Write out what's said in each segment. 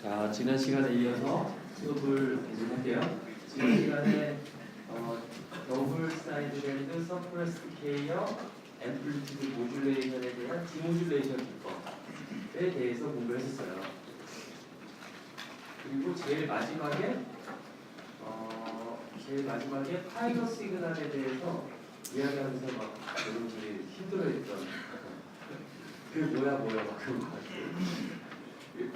자, 지난 시간에 이어서 수업을 계속할게요. 지난 시간에 더블 사이드 밴드 서프레스트 케이어 앰플리튜드 모듈레이션에 대한 디모듈레이션 기법에 대해서 공부를 했었어요. 그리고 제일 마지막에 파이너 시그널에 대해서 이야기하면서 막 여러분들이 힘들어했던 그게 뭐야 막 그런 거 같아요.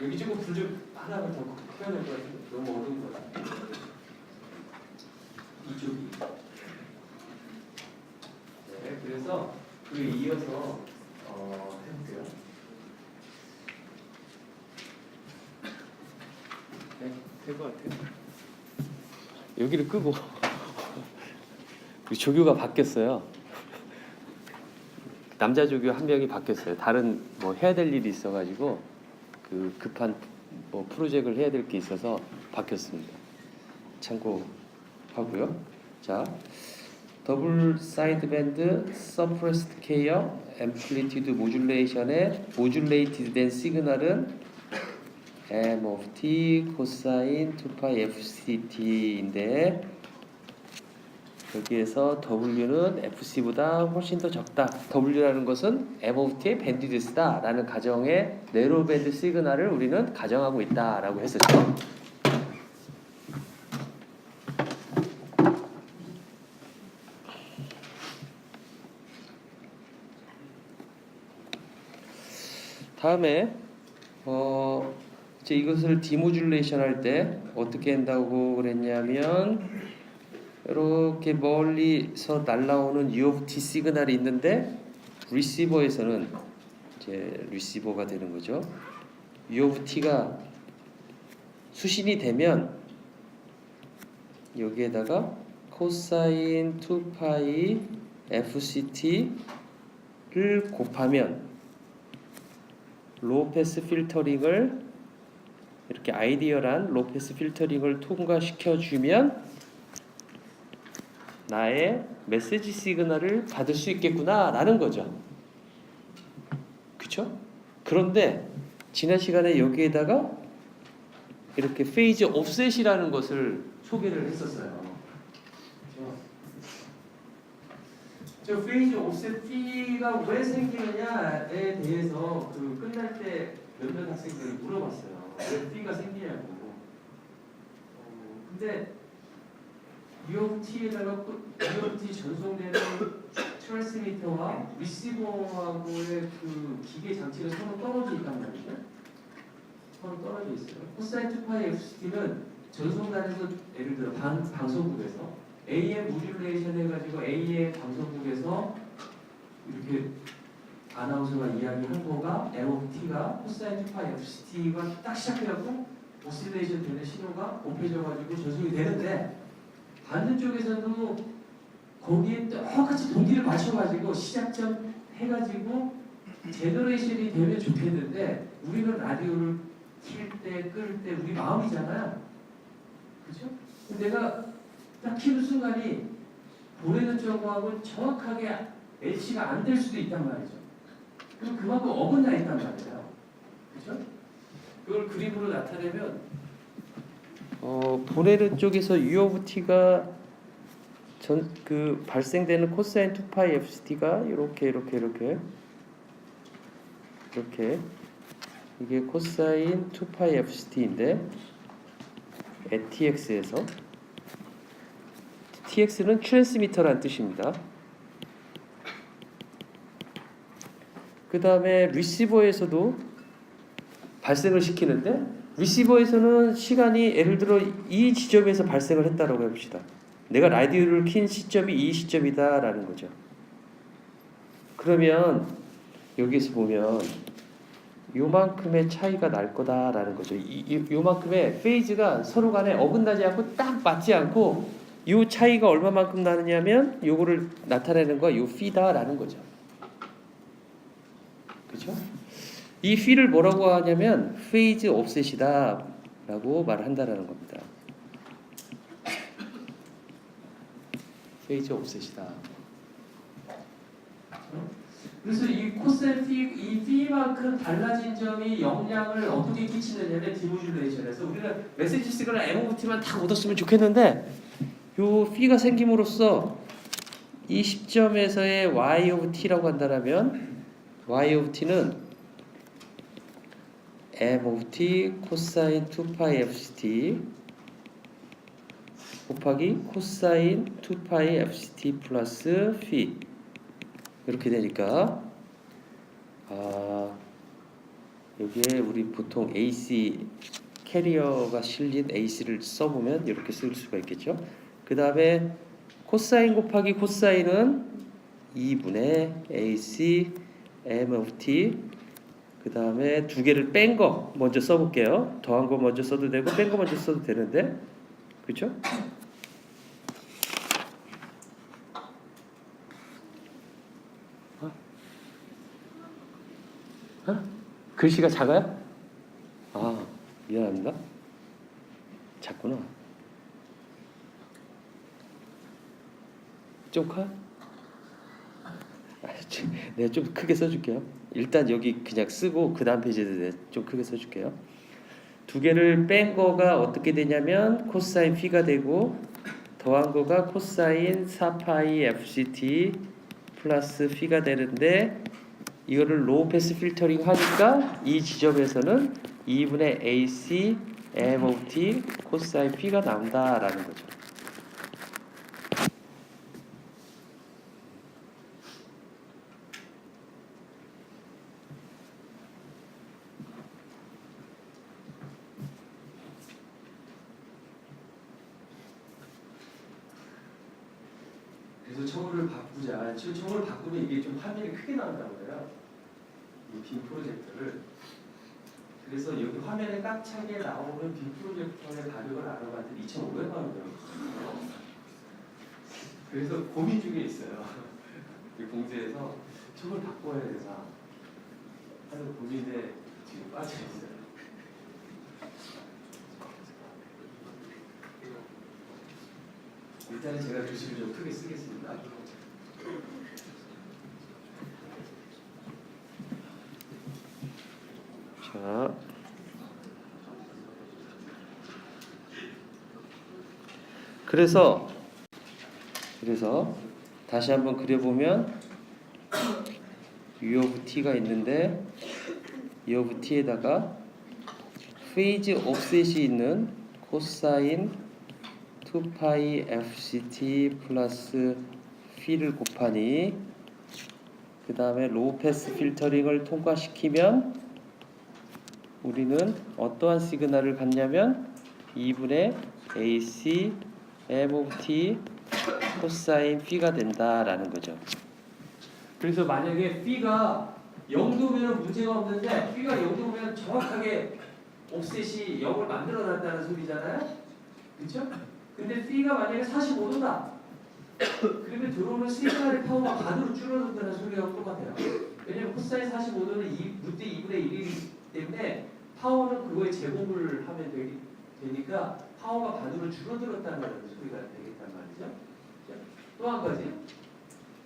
여기 조금 불 좀 하나만 더 켜야 될 것 같은데 너무 어두운 것 같아요. 이쪽이. 네, 그래서 그에 이어서 해볼게요. 네, 될 것 같아요. 여기를 끄고 우리 조교가 바뀌었어요. 남자 조교 한 명이 바뀌었어요. 다른 뭐 해야 될 일이 있어가지고 그 급한 뭐 프로젝트를 해야 될 게 있어서 바뀌었습니다. 참고하고요. 자, 더블 사이드 밴드 서프레스트 케이어 앰플리튜드 모듈레이션의 모듈레이티드 된 시그널은 M of T 코사인 2파이 FCT인데 여기에서 W는 FC보다 훨씬 더 적다. W라는 것은 M of T의 밴드위드스다 라는 가정의 네로 밴드 시그널을 우리는 가정하고 있다 라고 했었죠. 다음에 이제 이것을 디모듈레이션 할 때 어떻게 한다고 그랬냐면 이렇게 멀리서 날라오는 U of T 시그널이 있는데 리시버에서는 이제 리시버가 되는 거죠. U of T가 수신이 되면 여기에다가 코사인 2파이 FCT를 곱하면 로우 패스 필터링을 이렇게 아이디얼한 로우 패스 필터링을 통과시켜 주면 나의 메시지 시그널을 받을 수 있겠구나 라는 거죠. 그쵸? 그런데 지난 시간에 여기에다가 이렇게 페이즈 옵셋이라는 것을 소개를 했었어요. 저 페이즈 옵셋 T가 왜 생기느냐에 대해서 그 끝날 때 몇몇 학생들이 물어봤어요. 왜 T가 생기냐고. 근데 UOT에다가 UOT 전송되는 트랜스미터와 리시버하고의 그 기계 장치가 서로 떨어져 있단 말이죠. 서로 떨어져 있어요. 코사인 2파이 FCT는 전송단에서 예를 들어 방송국에서 AM 모듈레이션 해가지고 AM 방송국에서 이렇게 아나운서가 이야기한 거가 MOT가 코사인 2파이 FCT가 딱 시작해갖고 오실레이션 되는 신호가 곱해져가지고 전송이 되는데 반대쪽에서도 거기에 똑같이 동기를 맞춰가지고 시작점 해가지고 제너레이션이 되면 좋겠는데 우리는 라디오를 킬 때, 끌 때 우리 마음이잖아요. 그렇죠? 내가 딱 키는 순간이 보내는 쪽하고 정확하게 LC가 안 될 수도 있단 말이죠. 그럼 그만큼 어긋나 있단 말이에요. 그렇죠? 그걸 그림으로 나타내면 보내는 쪽에서 U of T가 그 발생되는 코사인 2파이 FCT가 이렇게 이게 코사인 2파이 FCT인데 ATX에서 TX는 트랜스미터라는 뜻입니다. 그 다음에 리시버에서도 발생을 시키는데 리시버에서는 시간이 예를 들어 이 지점에서 발생을 했다라고 해봅시다. 내가 라디오를 킨 시점이 이 시점이다 라는 거죠. 그러면 여기서 보면 요만큼의 차이가 날 거다라는 거죠. 요만큼의 페이즈가 서로 간에 어긋나지 않고 딱 맞지 않고 요 차이가 얼마만큼 나느냐면 요거를 나타내는 거 요 피다라는 거죠. 그렇죠? 이 피를 뭐라고 하냐면 페이즈 옵셋이다 라고 말한다라는 겁니다. 페이즈 옵셋이다. 그래서 이 코사인 이 P만큼 달라진 점이 영향을 어떻게 끼치느냐면 디모듈레이션에서 우리는 메시지 시그널 M of T만 다 얻었으면 좋겠는데 요 P가 생김으로써 이 시점에서의 Y of T라고 한다면 Y of T는 M of T 코사인 2파이 FCT 곱하기 코사인 2파이 FCT 플러스 phi 이렇게 되니까 여기에 우리 보통 AC 캐리어가 실린 AC를 써보면 이렇게 쓸 수가 있겠죠. 그 다음에 코사인 곱하기 코사인은 2분의 AC M of T 그 다음에 두 개를 뺀 거 먼저 써볼게요. 더한 거 먼저 써도 되고 뺀 거 먼저 써도 되는데 그렇죠? 글씨가 작아요? 미안합니다. 작구나. 좀 커요? 내가 좀 크게 써줄게요. 일단 여기 그냥 쓰고 그 다음 페이지에 좀 크게 써줄게요. 두 개를 뺀 거가 어떻게 되냐면 코사인 P가 되고 더한 거가 코사인 4파이 FCT 플러스 P가 되는데 이거를 로우 패스 필터링 하니까 이 지점에서는 2분의 AC M of T 코사인 P가 나온다라는 거죠. 그래서 청구를 바꾸자. 청구를 바꾸면 이게 좀 화면이 크게 나온다고 해요. 이 빔 프로젝터를. 그래서 여기 화면에 깜짝에 나오는 빔 프로젝터의 가격을 알아봤더니 2,500만 원이더라고요. 그래서 고민 중에 있어요. 공지에서 청구를 바꿔야 되나 하는 고민에 지금 빠져 있어요. 일단은 제가 글씨를 좀 크게 쓰겠습니다. 자, 그래서 다시 한번 그려보면 U of T가 있는데 U of T에다가 페이지 옵셋이 있는 코사인 2파이 FCT 플러스 phi를 곱하니 그 다음에 로우 패스 필터링을 통과시키면 우리는 어떠한 시그널을 갖냐면 2분의 AC M of T 코사인 P가 된다라는 거죠. 그래서 만약에 P가 0도면 문제가 없는데 P가 0도면 정확하게 옵셋이 0을 만들어 놨다는 소리잖아요. 그렇죠? 근데 P가 만약에 45도다. 그러면 들어오는 시그널의 파워가 반으로 줄어든다는 소리하고 똑같아요. 왜냐면 코사인 45도는 루트 2분의 1이기 때문에 파워는 그거에 제곱을 하면 되니까 파워가 반으로 줄어들었다는 소리가 되겠단 말이죠. 또 한 가지,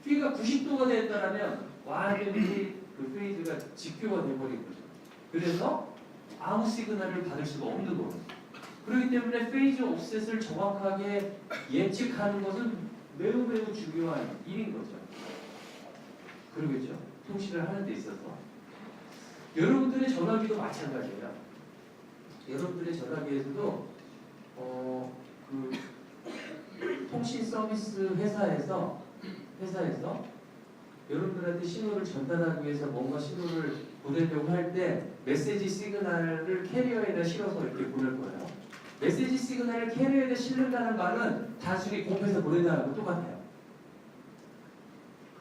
P가 90도가 됐다면 완전히 그 페이즈가 직교가 돼버린 거죠. 그래서 아무 시그널을 받을 수가 없는 거예요. 그렇기 때문에 페이즈 옵셋을 정확하게 예측하는 것은 매우 중요한 일인 거죠. 그러겠죠. 통신을 하는 데 있어서. 여러분들의 전화기도 마찬가지예요. 여러분들의 전화기에서도 그 통신 서비스 회사에서 여러분들한테 신호를 전달하기 위해서 뭔가 신호를 보내려고 할 때 메시지 시그널을 캐리어에다 실어서 이렇게 보낼 거예요. 메시지 시그널을 캐리어에다 실는다는 말은 단순히 공표해서 보낸다는 거 똑같아요.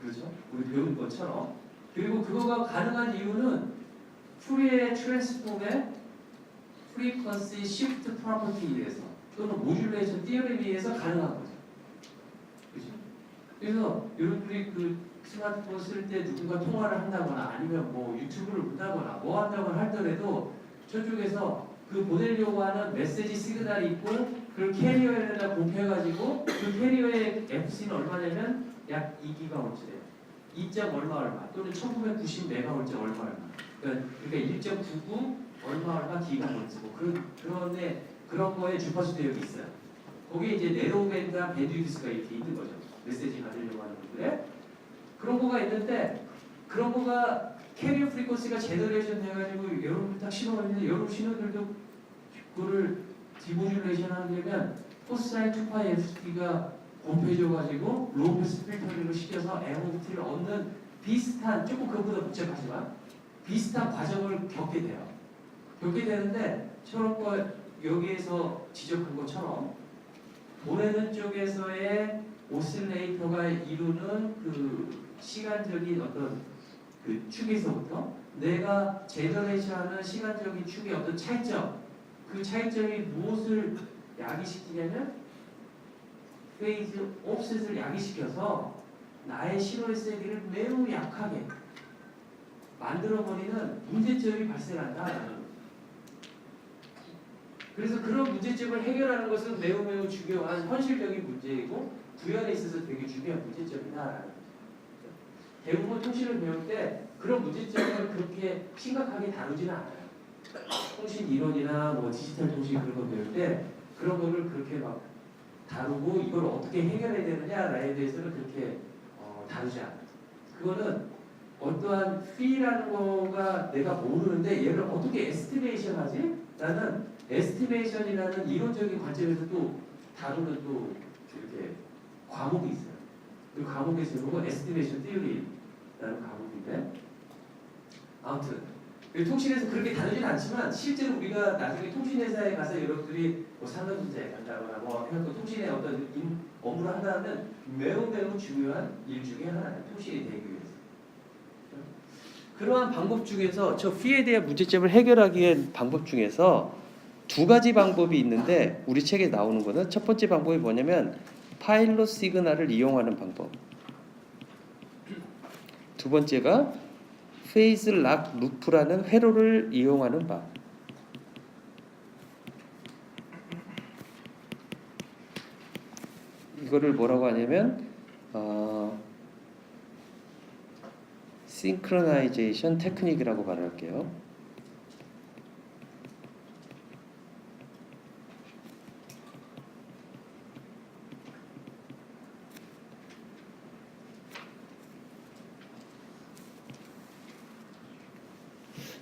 그렇죠? 우리 배운 것처럼. 그리고 그거가 가능한 이유는 푸리에 트랜스폼의 프리퀀시 시프트 프로퍼티에 의해서 또는 모듈레이션 티어리에 의해서 가능한 거죠. 그렇죠? 그래서 여러분들이 그 스마트폰 쓸 때 누군가 통화를 한다거나 아니면 뭐 유튜브를 본다거나 뭐 한다거나 하더라도 저쪽에서 그 보내려고 하는 메시지 시그널이 있고 그걸 캐리어에다 공표해가지고 그 캐리어의 FC는 얼마냐면 약 2GHz예요. 2점 얼마 또는 1990 메가홀즈 얼마 그러니까 1.99 얼마 기가를 쓰고 그런데 그런 거에 주파수 대역이 있어요. 거기에 이제 네로밴드랑 밴드위드스가 이렇게 있는 거죠. 메시지 받으려고 하는 분들에 그런 거가 있는데 그런 거가 캐리어 프리퀀시가 제너레이션 돼가지고 여러분 딱 신호가 있는데 여러분 신호들도 그거를 디모듈레이션 하려면 코사인 2파이 FT가 곱해져가지고 로우패스 필터링을 시켜서 MOT를 얻는 비슷한 조금 그것보다 복잡하지만 비슷한 과정을 겪게 돼요. 겪게 되는데 저런 거 여기에서 지적한 것처럼 보내는 쪽에서의 오실레이터가 이루는 그 시간적인 어떤 그 축에서부터 내가 제너레이션하는 시간적인 축의 어떤 차이점 그 차이점이 무엇을 야기시키냐면 페이즈 옵셋을 야기시켜서 나의 신호의 세기를 매우 약하게 만들어버리는 문제점이 발생한다. 그래서 그런 문제점을 해결하는 것은 매우 중요한 현실적인 문제이고 구현에 있어서 되게 중요한 문제점이다. 대부분 통신을 배울 때 그런 문제점을 그렇게 심각하게 다루지는 않아요. 통신 이론이나 뭐 디지털 통신 그런 거 배울 때 그런 거를 그렇게 막 다루고 이걸 어떻게 해결해야 되느냐에 대해서는 그렇게 다루지 않아요. 그거는 어떠한 fee라는 거가 내가 모르는데 얘를 어떻게 에스티메이션 하지? 라는 에스티메이션이라는 이론적인 관점에서 또 다루는 또 이렇게 과목이 있어요. 그 과목의 제목은 에스티메이션 티어리라는 과목인데 아무튼 통신에서 그렇게 다루진 않지만 실제로 우리가 나중에 통신회사에 가서 여러분들이 뭐 산업분야에 간다거나 뭐 해갖고 통신의 어떤 업무를 한다면 매우 중요한 일 중에 하나예요. 통신이 되기 위해서. 그러한 방법 중에서 저 피에 대한 문제점을 해결하기 위한 방법 중에서 두 가지 방법이 있는데 우리 책에 나오는 거는 첫 번째 방법이 뭐냐면 파일럿 시그널을 이용하는 방법. 두 번째가 페이즈 락 루프라는 회로를 이용하는 방. 이거를 뭐라고 하냐면 싱크로나이제이션 테크닉이라고 말할게요.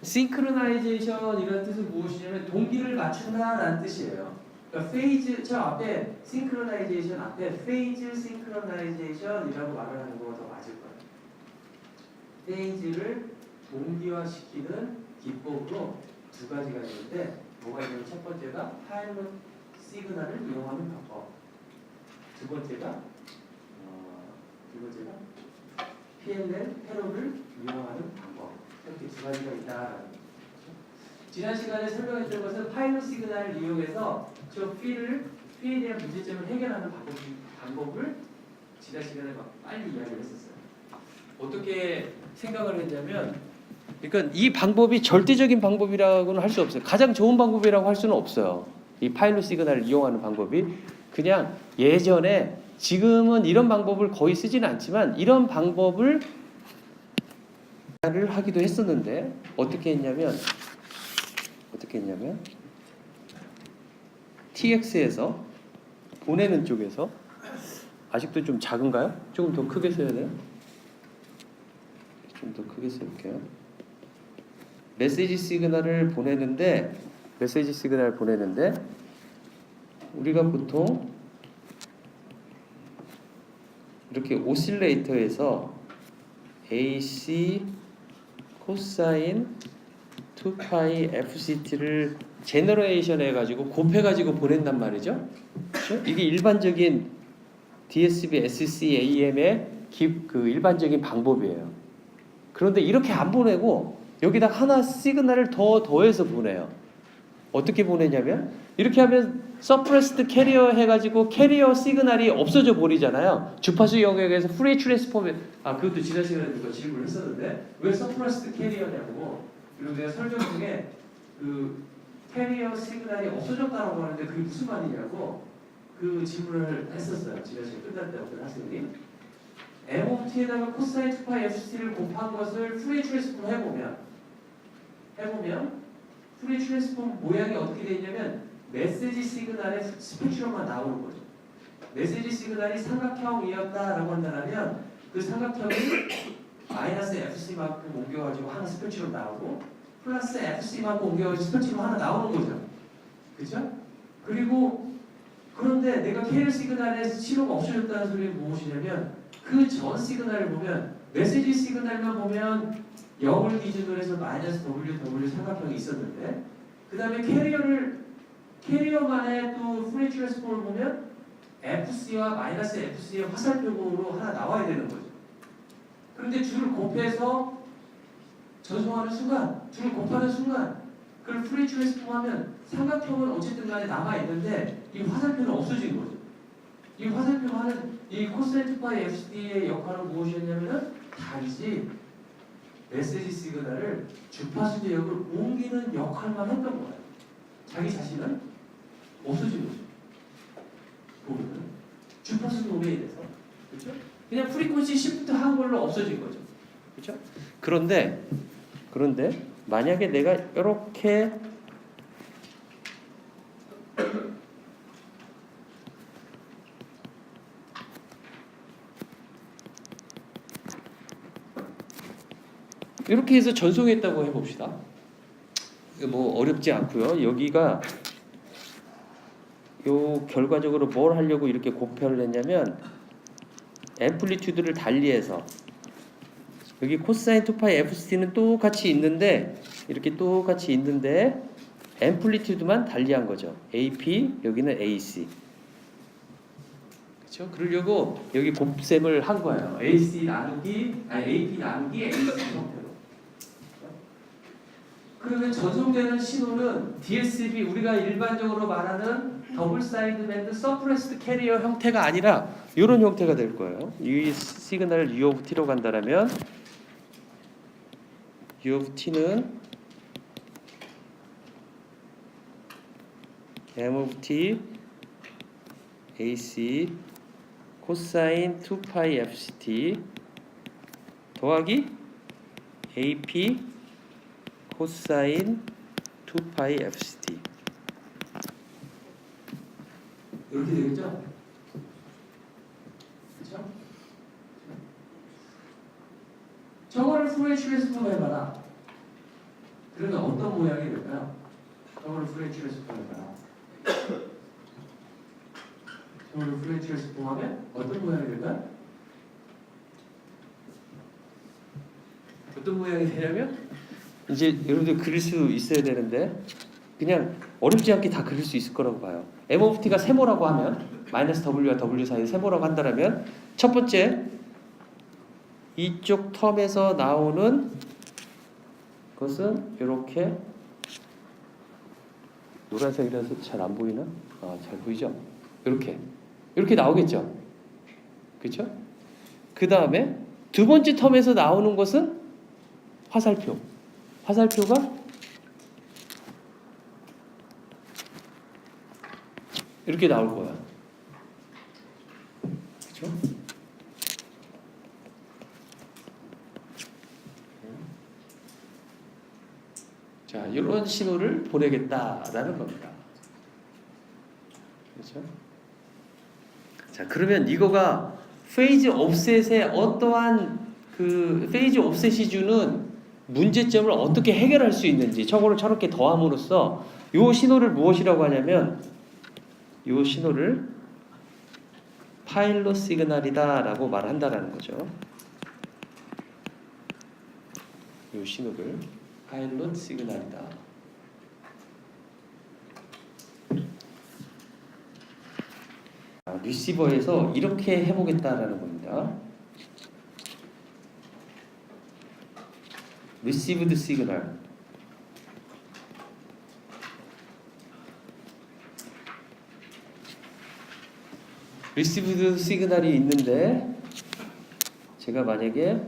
싱크로나이제이션이라는 뜻은 무엇이냐면 동기를 맞춘다라는 뜻이에요. 그러니까 페이즈 저 앞에 싱크로나이제이션 앞에 페이즈 싱크로나이제이션이라고 말을 하는 거가 더 맞을 거예요. 페이즈를 동기화시키는 기법으로 두 가지가 있는데 뭐가 있냐면 첫 번째가 파일럿 시그널을 이용하는 방법. 두 번째가 PLL 회로를 이용하는 방법. 이렇게 두 가지가 있다라는 거죠. 지난 시간에 설명했던 것은 파일럿 시그널을 이용해서 저 피에 대한 문제점을 해결하는 방법을 지난 시간에 막 빨리 이야기를 했었어요. 어떻게 생각을 했냐면 그러니까 이 방법이 절대적인 방법이라고는 할 수 없어요. 가장 좋은 방법이라고 할 수는 없어요. 이 파일럿 시그널을 이용하는 방법이 그냥 예전에 지금은 이런 방법을 거의 쓰지는 않지만 이런 방법을 하기도 했었는데 어떻게 했냐면 TX에서 보내는 쪽에서 아직도 좀 작은가요? 조금 더 크게 써야 돼요? 좀 더 크게 써볼게요. 메시지 시그널을 보내는데 우리가 보통 이렇게 오실레이터에서 AC 코사인 2파이 FCT를 제너레이션 해가지고 곱해가지고 보낸단 말이죠. 그렇죠? 이게 일반적인 DSB, SCAM의 그 일반적인 방법이에요. 그런데 이렇게 안 보내고 여기다 하나 시그널을 더 더해서 보내요. 어떻게 보내냐면 이렇게 하면 서프레스드 캐리어 해가지고 캐리어 시그널이 없어져 버리잖아요. 주파수 영역에서 프리 트랜스포메 그것도 지난 시간에 누가 질문을 했었는데 왜 서프레스드 캐리어냐고. 그리고 내가 설명 중에 그 캐리어 시그널이 없어졌다고 하는데 그게 무슨 말이냐고 그 질문을 했었어요. 지난 시간 끝날 때 어떤 학생이 M of t에다가 코사인 2파이 FC를 곱한 것을 푸리에 트랜스폼 해보면 푸리에 트랜스폼 모양이 어떻게 되냐면 메시지 시그널의 스펙트럼만 나오는 거죠. 메시지 시그널이 삼각형이었다라고 한다면 그 삼각형이 마이너스 FC만큼 옮겨가지고 하나 스펙트럼 나오고 플러스 FC만큼 옮겨가지고 스펙트럼 하나 나오는 거죠. 그죠? 그리고 그런데 내가 캐리어 시그널의 신호가 없어졌다는 소리는 무엇이냐면 그 전 시그널을 보면 메시지 시그널만 보면 0을 기준으로 해서 마이너스 W 삼각형이 있었는데 그 다음에 캐리어만의 또 프리 트랜스폼을 보면 FC와 마이너스 FC의 화살표로 하나 나와야 되는 거죠. 그런데 줄을 곱해서 전송하는 순간, 줄을 곱하는 순간 그걸 프리 트랜스폼 하면 삼각형은 어쨌든 간에 남아있는데 이 화살표는 없어진 거죠. 이 화살표 하는 이 코사인 2파이 FC의 역할은 무엇이었냐면은 단지 메시지 시그널을 주파수 대역을 옮기는 역할만 했던 거예요. 자기 자신은 없어진 거죠. 보면은 주파수 도메인에 대해서 그렇죠? 그냥 프리퀀시 시프트 한 걸로 없어진 거죠. 그렇죠? 그런데 만약에 내가 이렇게 이렇게 해서 전송했다고 해봅시다. 뭐 어렵지 않고요. 여기가 요 결과적으로 뭘 하려고 이렇게 곱표를 했냐면 앰플리튜드를 달리해서 여기 코사인 2파이 FC는 똑같이 있는데 이렇게 똑같이 있는데 앰플리튜드만 달리한 거죠. AP 여기는 AC. 그렇죠? 그러려고 여기 곱셈을 한 거예요. AC 나누기 AP 나누기 AC 형태로. 그러면 전송되는 신호는 DSB 우리가 일반적으로 말하는 더블 사이드 밴드 서프레스드 캐리어 형태가 아니라 이런 형태가 될 거예요. 이 시그널을 U of T로 간다라면 U of T는 M of T AC 코사인 2파이 FCT 더하기 AP 코사인 2파이 FCT 이렇게 되겠죠? 그렇죠? 저거를 프레이 트랜스폼 해봐라. 그러면 어떤 모양이 될까요? 저거를 프레이 트랜스폼 해봐라. 저거를 프레이 트랜스폼 하면 어떤 모양이 될까요? 어떤 모양이 되냐면 이제 여러분들 그릴 수 있어야 되는데 그냥 어렵지 않게 다 그릴 수 있을 거라고 봐요. M of T가 세모라고 하면 마이너스 W와 W 사이 세모라고 한다면 첫 번째 이쪽 텀에서 나오는 것은 이렇게 노란색이라서 잘 안 보이나? 잘 보이죠? 이렇게 나오겠죠? 그렇죠? 그 다음에 두 번째 텀에서 나오는 것은 화살표가 이렇게 나올 거야. 그렇죠? 자, 이런 신호를 보내겠다라는 겁니다. 그렇죠? 자, 그러면 이거가 페이지 옵셋의 어떠한 그 페이지 옵셋이 주는 문제점을 어떻게 해결할 수 있는지 저거를 저렇게 더함으로써 이 신호를 무엇이라고 하냐면 이 신호를 파일럿 시그널이다 라고 말한다라는 거죠. 이 신호를 파일럿 시그널이다. 리시버에서 이렇게 해보겠다라는 겁니다. received signal received signal이 있는데 제가 만약에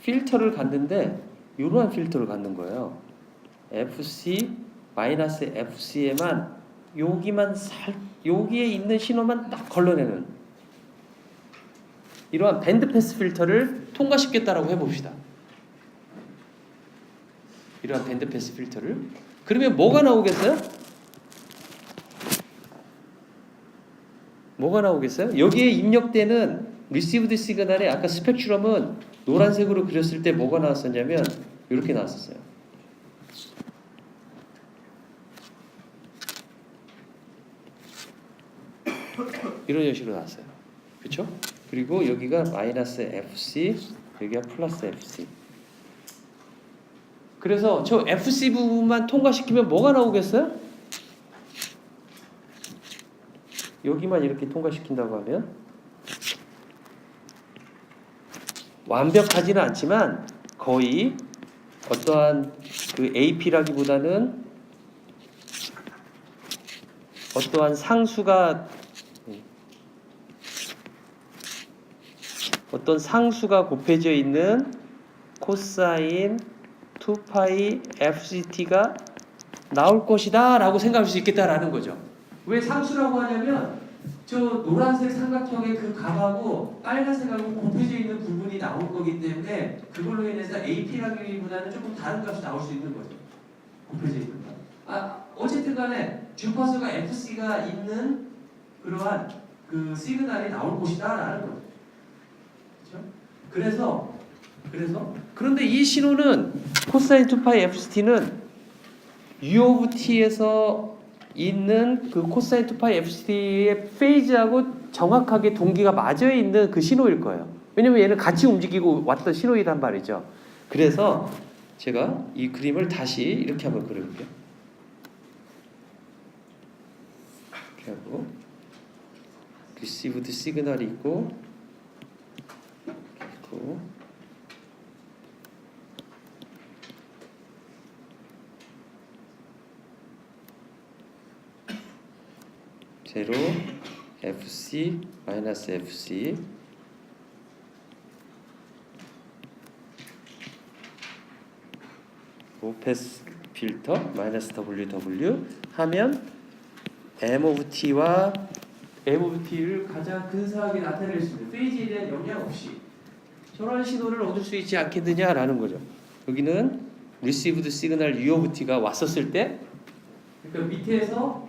필터를 갔는데 이러한 필터를 갖는 거예요. FC 마이너스 FC에만 여기에 있는 신호만 딱 걸러내는 이러한 밴드패스 필터를 통과시켰다라고 해봅시다. 이러한 밴드패스 필터를. 그러면 뭐가 나오겠어요? 뭐가 나오겠어요? 여기에 입력되는 리시브드 시그널의 아까 스펙트럼은 노란색으로 그렸을 때 뭐가 나왔었냐면 이렇게 나왔었어요. 이런 형식으로 나왔어요. 그렇죠? 그리고 여기가 마이너스 FC, 여기가 플러스 FC. 그래서 저 FC 부분만 통과시키면 뭐가 나오겠어요? 여기만 이렇게 통과시킨다고 하면 완벽하지는 않지만 거의 어떠한 그 AP라기보다는 어떠한 어떤 상수가 곱해져 있는 코사인 2파이 FCT가 나올 것이다 라고 생각할 수 있겠다라는 거죠. 왜 상수라고 하냐면 저 노란색 삼각형의 그 값하고 빨간색하고 곱해져 있는 부분이 나올 거기 때문에 그걸로 인해서 AP라기보다는 조금 다른 값이 나올 수 있는 거죠. 곱해져 있는 값. 어쨌든 간에 주파수가 FC가 있는 그러한 그 시그널이 나올 것이다 라는 거죠. 그렇죠? 그런데 이 신호는 코사인 2파이 FCT는 U of T에서 있는 그 코사인 2파이 FCT의 페이즈하고 정확하게 동기가 맞아 있는 그 신호일 거예요. 왜냐면 얘는 같이 움직이고 왔던 신호이란 말이죠. 그래서 제가 이 그림을 다시 이렇게 한번 그려볼게요. 이렇게 하고 리시브드 시그널이 있고 제로 FC 마이너스 FC 로페스 필터 마이너스 WW 하면 M of T와 M of T를 가장 근사하게 나타낼 수 있는 페이지에 대한 영향 없이 저런 신호를 얻을 수 있지 않겠느냐라는 거죠. 여기는 received signal U of T가 왔었을 때 그러니까 밑에서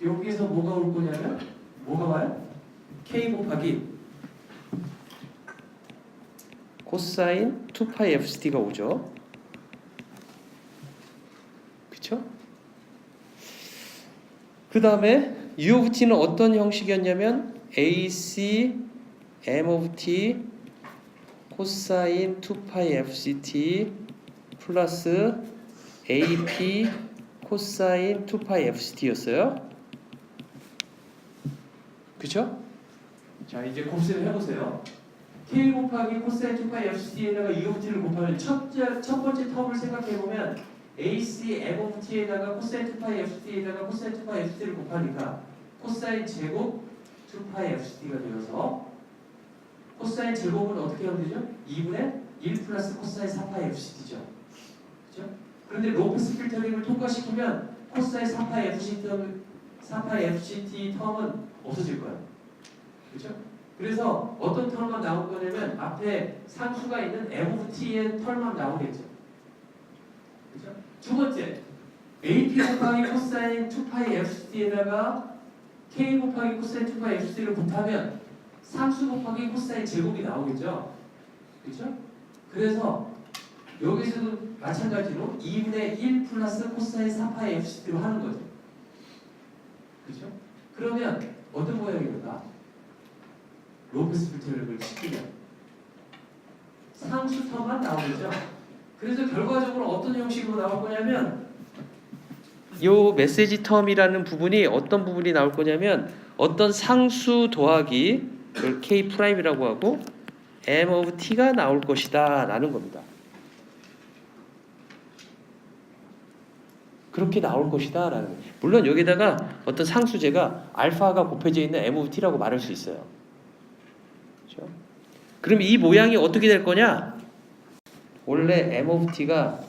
여기에서 뭐가 올 거냐면 뭐가 와요? K 곱하기 코사인 2파이 FCT가 오죠. 그쵸? 그 다음에 U of T는 어떤 형식이었냐면 AC M of T 코사인 2파이 FCT 플러스 AP 코사인 2파이 FCT였어요. 그쵸? 자 이제 곱셈을 해보세요. K 곱하기 코사인 2파이 FCT에다가 U of T를 곱하면 첫 번째 텀을 생각해보면 AC M of T에다가 코사인 2파이 FCT에다가 코사인 2파이 FCT를 곱하니까 코사인 제곱 2파이 FCT가 되어서 코사인 제곱은 어떻게 하면 되죠? 2분의 1 플러스 코사인 4파이 FCT죠. 그렇죠? 그런데 로페스 필터링을 통과시키면 코사인 4파이 FCT 텀은 없어질 거예요. 그렇죠? 그래서 어떤 털만 나올 거냐면 앞에 상수가 있는 M of T의 털만 나오겠죠. 그렇죠? 두 번째, AP 곱하기 코사인 2파이 FCT에다가 K 곱하기 코사인 2파이 FCT를 곱하면 상수 곱하기 코사인 제곱이 나오겠죠. 그렇죠? 그래서 여기서도 마찬가지로 2분의 1 플러스 코사인 4파이 FCT로 하는 거죠. 그렇죠? 그러면 어떤 모양이 될까? 로페스 필터를 시키면 상수 텀만 나오겠죠. 그래서 결과적으로 어떤 형식으로 나올 거냐면 요 메시지 텀이라는 부분이 어떤 부분이 나올 거냐면 어떤 상수 더하기 그걸 K 프라임이라고 하고 M of T가 나올 것이다 라는 겁니다. 그렇게 나올 것이다 라는 거예요. 물론 여기다가 어떤 상수제가 알파가 곱해져 있는 M of T라고 말할 수 있어요. 그렇죠? 그럼 이 모양이 어떻게 될 거냐? 원래 M of T가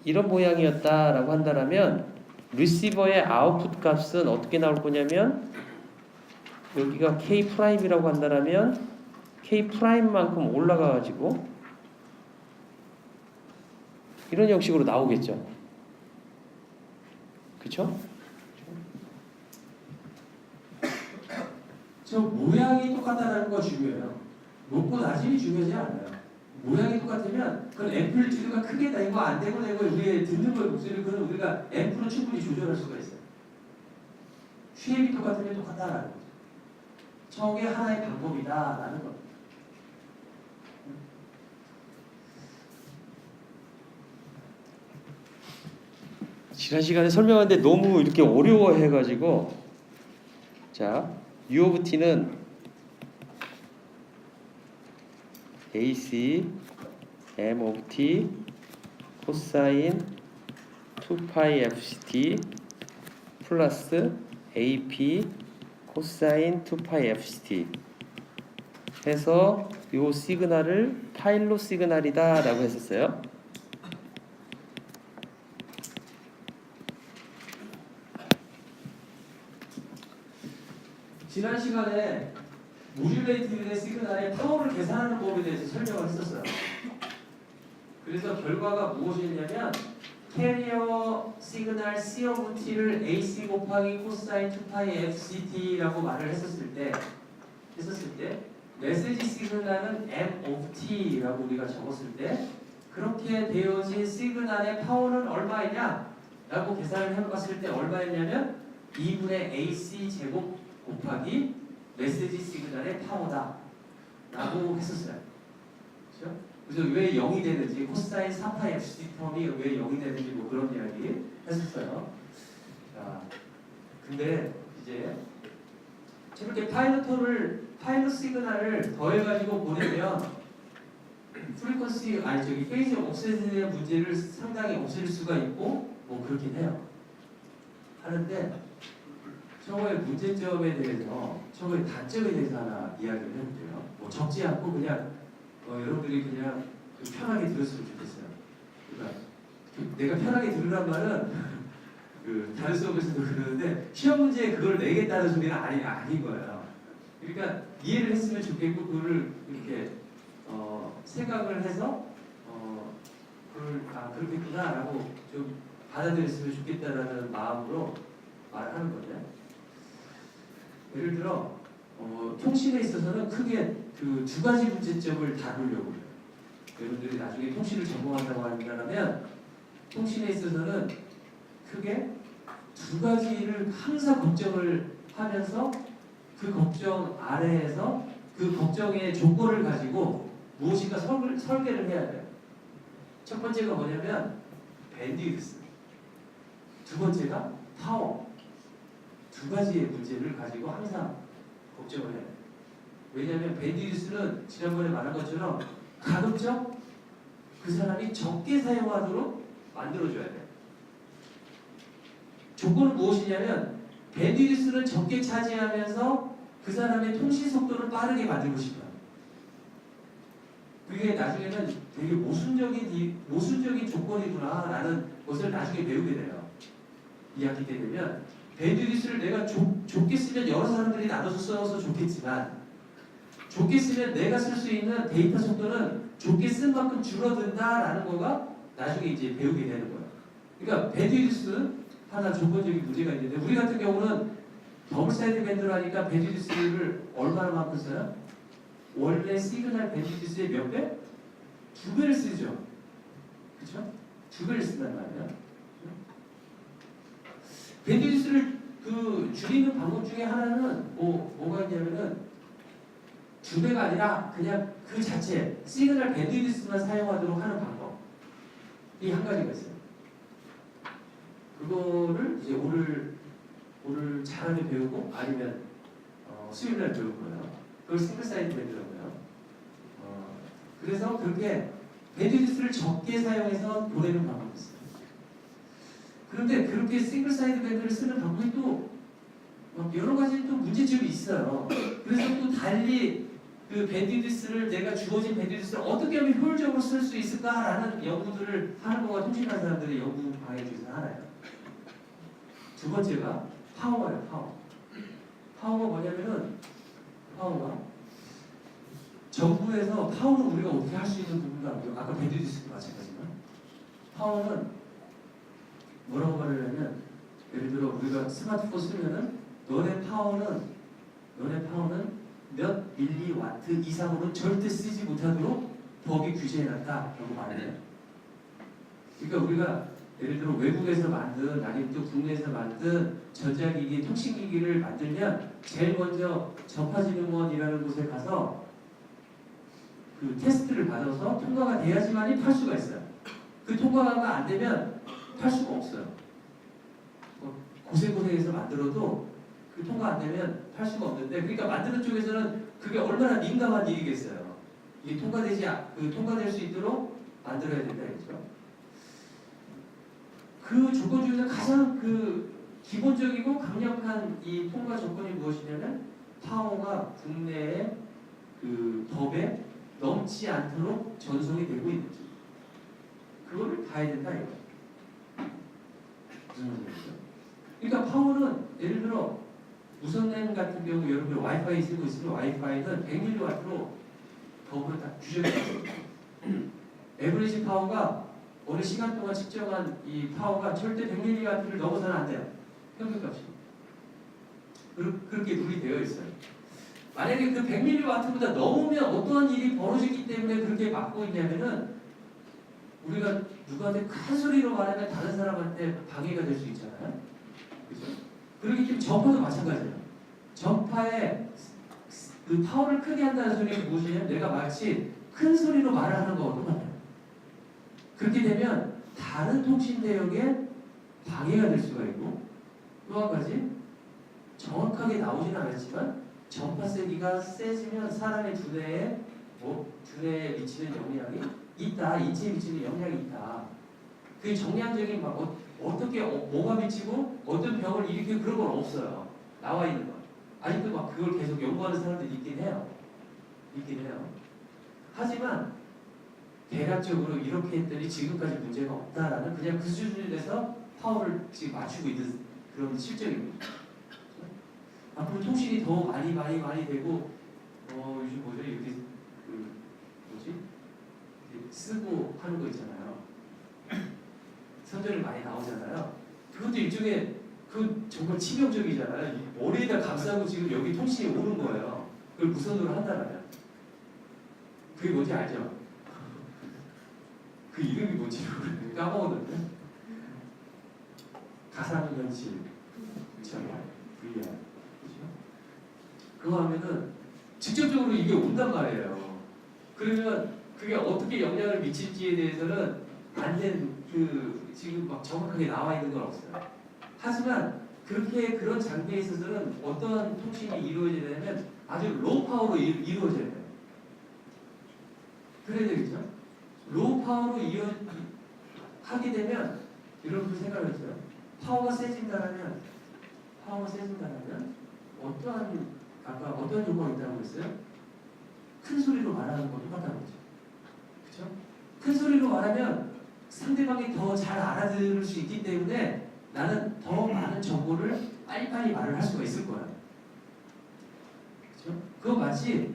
이런 모양이었다라고 한다면 리시버의 아웃풋 값은 어떻게 나올 거냐면 여기가 K 프라임이라고 한다면 K 프라임만큼 올라가가지고 이런 형식으로 나오겠죠. 그쵸? 저 모양이 똑같다는 거 중요해요. 높고 낮음이 중요하지 않아요. 모양이 똑같으면 그건 앰플리튜드가 크게 되고 안 되고 우리의 듣는 거의 목소리를 그건 우리가 앰프로 충분히 조절할 수가 있어요. 쉐입이 똑같으면 똑같다라는 거죠. 저게 하나의 방법이다라는 거. 지난 시간에 설명하는데 너무 이렇게 어려워해가지고 자 U of T는 AC M of T 코사인 2파이 FCT 플러스 AP 코사인 2파이 FCT 해서 요 시그널을 파일로 시그널이다 라고 했었어요. 지난 시간에 모듈레이티드 시그널의 파워를 계산하는 법에 대해서 설명을 했었어요. 그래서 결과가 무엇이었냐면 캐리어 시그널 C of T를 AC 곱하기 코사인 2파이 FCT라고 말을 했었을 때 메시지 시그널은 M of T라고 우리가 적었을 때 그렇게 되어진 시그널의 파워는 얼마이냐? 라고 계산을 해봤을 때 얼마였냐면 2분의 AC 제곱 곱하기 메시지 시그널의 파워다 라고 했었어요. 그렇죠? 그래서 왜 0이 되는지 코사인 4파이 FCT 텀이 왜 0이 되는지 뭐 그런 이야기 했었어요. 자, 근데 이제 이렇게 파일럿 시그널을 더해가지고 보내면 프리퀀시 페이지 옵셋의 문제를 상당히 없앨 수가 있고 뭐 그렇긴 해요. 하는데 저거의 문제점에 대해서 저거의 단점에 대해서 하나 이야기를 해볼게요. 뭐 적지 않고 그냥 여러분들이 그냥 편하게 들었으면 좋겠어요. 그러니까 내가 편하게 들으란 말은 다른 수업에서도 그러는데 시험 문제에 그걸 내겠다는 소리는 아닌 거예요. 그러니까 이해를 했으면 좋겠고 그거를 이렇게 생각을 해서 그렇겠구나라고 좀 받아들였으면 좋겠다라는 마음으로 말하는 건데 예를 들어 통신에 있어서는 크게 그 두 가지 문제점을 다루려고 해요. 여러분들이 나중에 통신을 전공한다고 한다면 통신에 있어서는 크게 두 가지를 항상 걱정을 하면서 그 걱정 아래에서 그 걱정의 조건을 가지고 무엇인가 설계를 해야 돼요. 첫 번째가 뭐냐면 밴드위드스, 두 번째가 파워. 두 가지의 문제를 가지고 항상 걱정을 해요. 왜냐하면 밴드위드스는 지난번에 말한 것처럼 가급적 그 사람이 적게 사용하도록 만들어줘야 돼요. 조건은 무엇이냐면 밴드위드스는 적게 차지하면서 그 사람의 통신 속도를 빠르게 만들고 싶어요. 그게 나중에는 되게 모순적인 조건이구나라는 것을 나중에 배우게 돼요. 2학기 때 되면 밴드위드스를 내가 좁게 쓰면 여러 사람들이 나눠서 써서 좋겠지만 좁게 쓰면 내가 쓸 수 있는 데이터 속도는 좁게 쓴 만큼 줄어든다라는 거가 나중에 이제 배우게 되는 거예요. 그러니까 밴드위드스 하나 조건적인 문제가 있는데 우리 같은 경우는 더블 사이드 밴드로 하니까 밴드위드스를 얼마만큼 써요? 원래 시그널 밴드위드스의 몇 배? 2배를 쓰죠. 그렇죠? 2배를 쓴단 말이에요. 밴드위드스를 줄이는 방법 중에 하나는 뭐가 있냐면은 2배가 아니라 그냥 그 자체 시그널 밴드위드스만 사용하도록 하는 방법이 한 가지가 있어요. 그거를 이제 오늘 잘하면 배우고 아니면 수요일날 배울 거예요. 그걸 싱글 사이드 밴드라고요. 그래서 그렇게 밴드위드스를 적게 사용해서 보내는 방법이 있어요. 그런데 그렇게 싱글 사이드 밴드를 쓰는 방법이 또 여러 가지 또 문제점이 있어요. 그래서 또 달리 그 밴드위드스를 내가 주어진 밴드위드스를 어떻게 하면 효율적으로 쓸 수 있을까라는 연구들을 하는 거가 통신하는 사람들의 연구 방향 중에서 하나예요. 두 번째가 파워예요. 파워가 뭐냐면은 파워가 정부에서 파워는 우리가 어떻게 할 수 있는 부분도 아니고 아까 배드디스크 마찬가지지만 파워는 뭐라고 말을 하면 예를 들어 우리가 스마트폰 쓰면은 너네 파워는 몇 밀리와트 이상으로는 절대 쓰지 못하도록 법이 규제해놨다라고 말해요. 그러니까 우리가 예를 들어 외국에서 만든 아니면 또 국내에서 만든 전자기기, 통신기기를 만들면 제일 먼저 전파진흥원이라는 곳에 가서 그 테스트를 받아서 통과가 돼야지만이 팔 수가 있어요. 그 통과가 안 되면 팔 수가 없어요. 고생고생해서 만들어도 그 통과 안 되면 팔 수가 없는데, 그러니까 만드는 쪽에서는 그게 얼마나 민감한 일이겠어요. 이게 통과될 수 있도록 만들어야 된다겠죠. 그 조건 중에서 가장 그 기본적이고 강력한 이 통과 조건이 무엇이냐면 파워가 국내의 그 법에 넘지 않도록 전송이 되고 있는지 그거를 다 해야 된다 이거. 무슨 말이죠? 그러니까 파워는 예를 들어 무선랜 같은 경우 여러분 와이파이 쓰고 있으면 와이파이는 100mW로 법으로 다 규정이 되어 있습니다. 에버리지 파워가 어느 시간 동안 측정한 이 파워가 절대 100mW를 넘어서는 안 돼요. 평균값이. 그렇게 룰이 되어 있어요. 만약에 그 100mW보다 넘으면 어떠한 일이 벌어지기 때문에 그렇게 막고 있냐면은 우리가 누구한테 큰 소리로 말하면 다른 사람한테 방해가 될 수 있잖아요. 그죠? 그렇기 때문에 전파도 마찬가지예요. 전파에 그 파워를 크게 한다는 소리는 무엇이냐면 내가 마치 큰 소리로 말을 하는 거와 똑같아요. 그렇게 되면 다른 통신 대역에 방해가 될 수가 있고 또 한 가지 정확하게 나오지는 않았지만 전파 세기가 세지면 사람의 두뇌에 미치는 영향이 있다. 인체에 미치는 영향이 있다. 그게 정량적인 어떻게 뭐가 미치고 어떤 병을 일으키고 그런 건 없어요. 나와 있는 건. 아직도 막 그걸 계속 연구하는 사람들이 있긴 해요. 하지만 대략적으로 이렇게 했더니 지금까지 문제가 없다라는 그냥 그 수준에서 파워를 지금 맞추고 있는 그런 실정입니다. 앞으로 통신이 더 많이 되고 요즘 뭐죠 이렇게 이렇게 쓰고 하는 거 있잖아요. 선전이 많이 나오잖아요. 그것도 일종의 그 정말 치명적이잖아요. 머리에다 감싸고 지금 여기 통신이 오는 거예요. 그걸 무선으로 한다면 그게 뭔지 알죠? 그 이름이 뭔지 까먹었는데 가상현실 VR 그죠? 그거 하면은 직접적으로 이게 온단 말이에요. 그러면 그게 어떻게 영향을 미칠지에 대해서는 안 된 지금 막 정확하게 나와 있는 건 없어요. 하지만 그런 장비에 있어서는 어떤 통신이 이루어져야 되냐면 아주 로우 파워로 이루어져야 돼요. 그래야 되겠죠? 로우 파워로 하게 되면 여러분들 생각해보세요. 파워가 세진다면 아까 어떤 조건이 있다고 그랬어요? 큰 소리로 말하는 거 똑같다는 거죠. 그렇죠? 큰 소리로 말하면 상대방이 더 잘 알아들을 수 있기 때문에 나는 더 많은 정보를 빨리빨리 말을 할 수가 있을 거야. 그렇죠? 그거 마치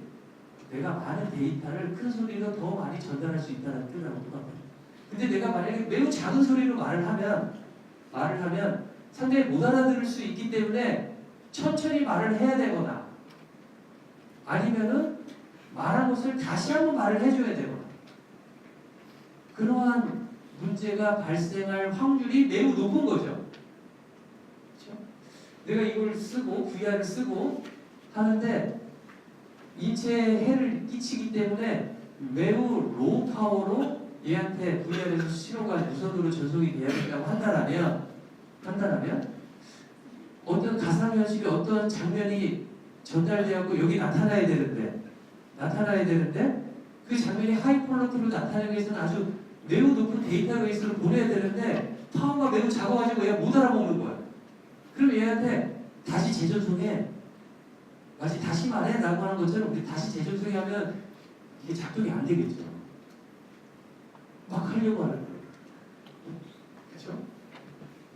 내가 많은 데이터를 큰 소리로 더 많이 전달할 수 있다는 뜻하고 똑같아요. 근데 내가 만약에 매우 작은 소리로 말을 하면 상대가 못 알아들을 수 있기 때문에 천천히 말을 해야 되거나 아니면은 말한 것을 다시 한번 말을 해줘야 되거나 그러한 문제가 발생할 확률이 매우 높은 거죠. 그렇죠? 내가 이걸 쓰고 VR을 쓰고 하는데 인체에 해를 끼치기 때문에 매우 로우 파워로 얘한테 VR에서 신호가 무선으로 전송이 돼야 된다고 한다라면 어떤 가상현실의 어떤 장면이 전달되었고 여기 나타나야 되는데 그 장면이 하이퀄리티로 나타나기 위해서는 아주 매우 높은 데이터베이스를 보내야 되는데 파워가 매우 작아가지고 얘가 못 알아먹는 거야. 그럼 얘한테 다시 재전송해. 마치 다시 말해 라고 하는 것처럼 우리 다시 재전송해 하면 이게 작동이 안 되겠죠. 막 하려고 하는 거예요. 그렇죠?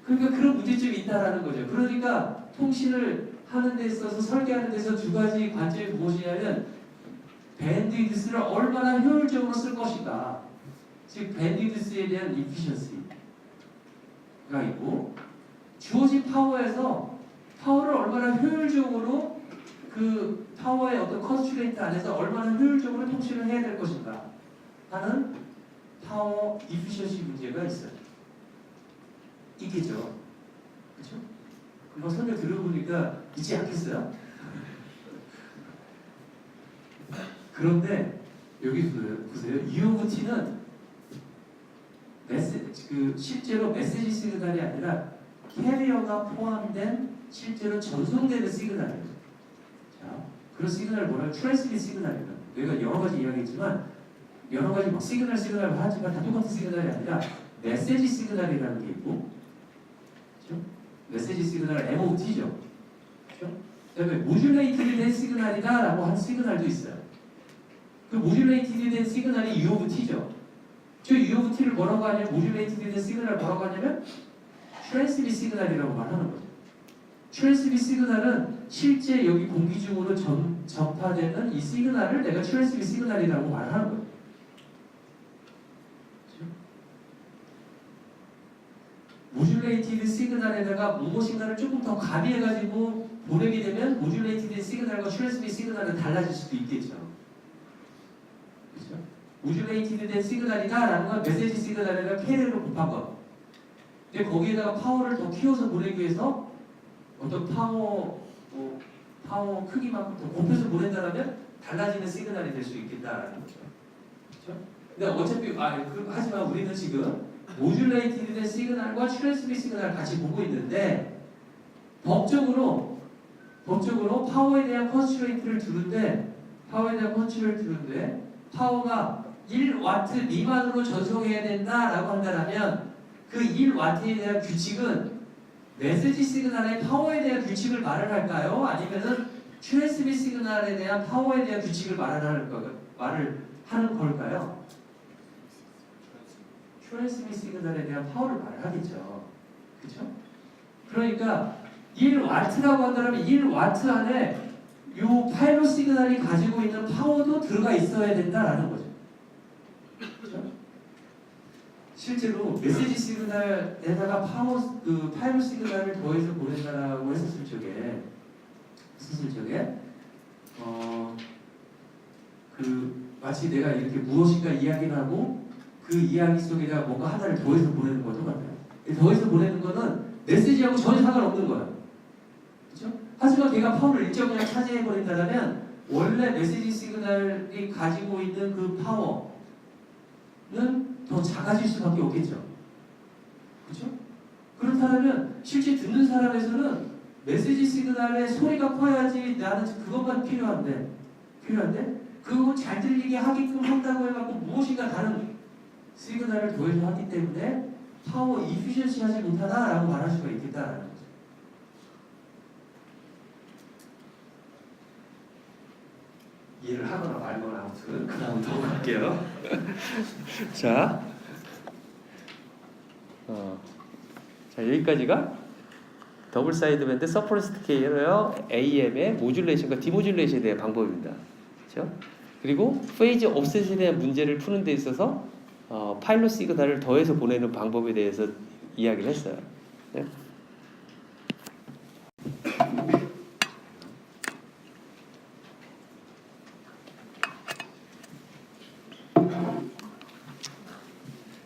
그러니까 그런 문제점이 있다라는 거죠. 그러니까 통신을 하는 데 있어서 설계하는 데서 두 가지 관점이 무엇이냐면 밴드위드스를 얼마나 효율적으로 쓸 것인가, 즉 밴드위드스에 대한 이피션시가 있고, 주어진 파워에서 파워를 얼마나 효율적으로 그 파워의 어떤 컨스트레인트 안에서 얼마나 효율적으로 통신을 해야 될 것인가 하는 파워 이피션시 문제가 있어요. 이게죠. 그렇죠? 그거 설명 들어보니까 있지 않겠어요? 그런데 여기 보세요. U of T는 실제로 메시지 시그널이 아니라 캐리어가 포함된 실제로 전송되는 시그널이에요. 자, 그런 시그널을 뭐라고? 트랜스밋 시그널이에요. 내가 여러 가지 이야기했지만 여러 가지 막 시그널 하지만 다 똑같은 시그널이 아니라 메시지 시그널이라는 게 있고, 그렇죠? 메시지 시그널 MOT죠. 그렇죠? 그다음에 모듈레이티드 된 시그널이다라고 한 시그널도 있어요. 그 모듈레이티드 된 시그널이 U of T죠. 저 U of T를 뭐라고 하냐면, 모듈레이티드 된 시그널 뭐라고 하냐면 트랜스밋 시그널이라고 말하는 거죠. 트랜스밋 시그널은 실제 여기 공기 중으로 전파되는 이 시그널을 내가 트랜스밋 시그널이라고 말하는 거예요. 모듈레이티드 시그널에다가 무엇인가를 조금 더 가미해가지고 보내게 되면 모듈레이티드 시그널과 트랜스밋 시그널은 달라질 수도 있겠죠. 그렇죠? 모듈레이티드 된 시그널이다라는 건 메시지 시그널에다가 캐리어를 곱한 것. 근데 거기에다가 파워를 더 키워서 보내기 위해서 어떤 파워 크기만큼 더 곱해서 보낸다면 달라지는 시그널이 될 수 있겠다라는 거죠. 그렇죠? 근데 어차피 하지만 우리는 지금 모듈레이티드 된 시그널과 트랜스밋 시그널을 같이 보고 있는데, 법적으로 파워에 대한 컨스트레인트를 두는데 파워가 1와트 미만으로 전송해야 된다라고 한다면 그 1와트에 대한 규칙은 메시지 시그널의 파워에 대한 규칙을 말을 할까요? 아니면은 트랜스밋 시그널에 대한 파워에 대한 규칙을 말을 하는 걸까요? 트랜스밋 시그널에 대한 파워를 말하겠죠. 그렇죠? 그러니까 1와트라고 한다면 1와트 안에 이 파일럿 시그널이 가지고 있는 파워도 들어가 있어야 된다라는 거죠. 그렇죠? 실제로 메시지 시그널에다가 파일럿 시그널을 더해서 보낸다라고 했었을 적에 마치 내가 이렇게 무엇인가 이야기를 하고 그 이야기 속에다가 뭔가 하나를 더해서 보내는 거죠, 같아요. 더해서 보내는 거는 메시지하고 전혀 상관없는 거예요. 그렇죠? 하지만 걔가 파워를 일정량 차지해 버린다면 원래 메시지 시그널이 가지고 있는 그 파워는 더 작아질 수밖에 없겠죠. 그렇죠? 그렇다면 실제 듣는 사람에서는 메시지 시그널의 소리가 커야지 나는 그것만 필요한데 그거 잘 들리게 하게끔 한다고 해갖고 무엇인가 다른 시그널을 더해서 하기 때문에 파워 이피션시 하지 못하다라고 말할 수가 있겠다라는 거죠. 이해를 하거나 말거나 아무튼 그 다음 더 갈게요. 자, 여기까지가 더블 사이드 밴드 서프레스트 케이어 AM의 모듈레이션과 디모듈레이션에 대한 방법입니다. 그렇죠? 그리고 페이지 옵셋에 대한 문제를 푸는 데 있어서 파일럿 시그널을 더해서 보내는 방법에 대해서 이야기를 했어요. 네?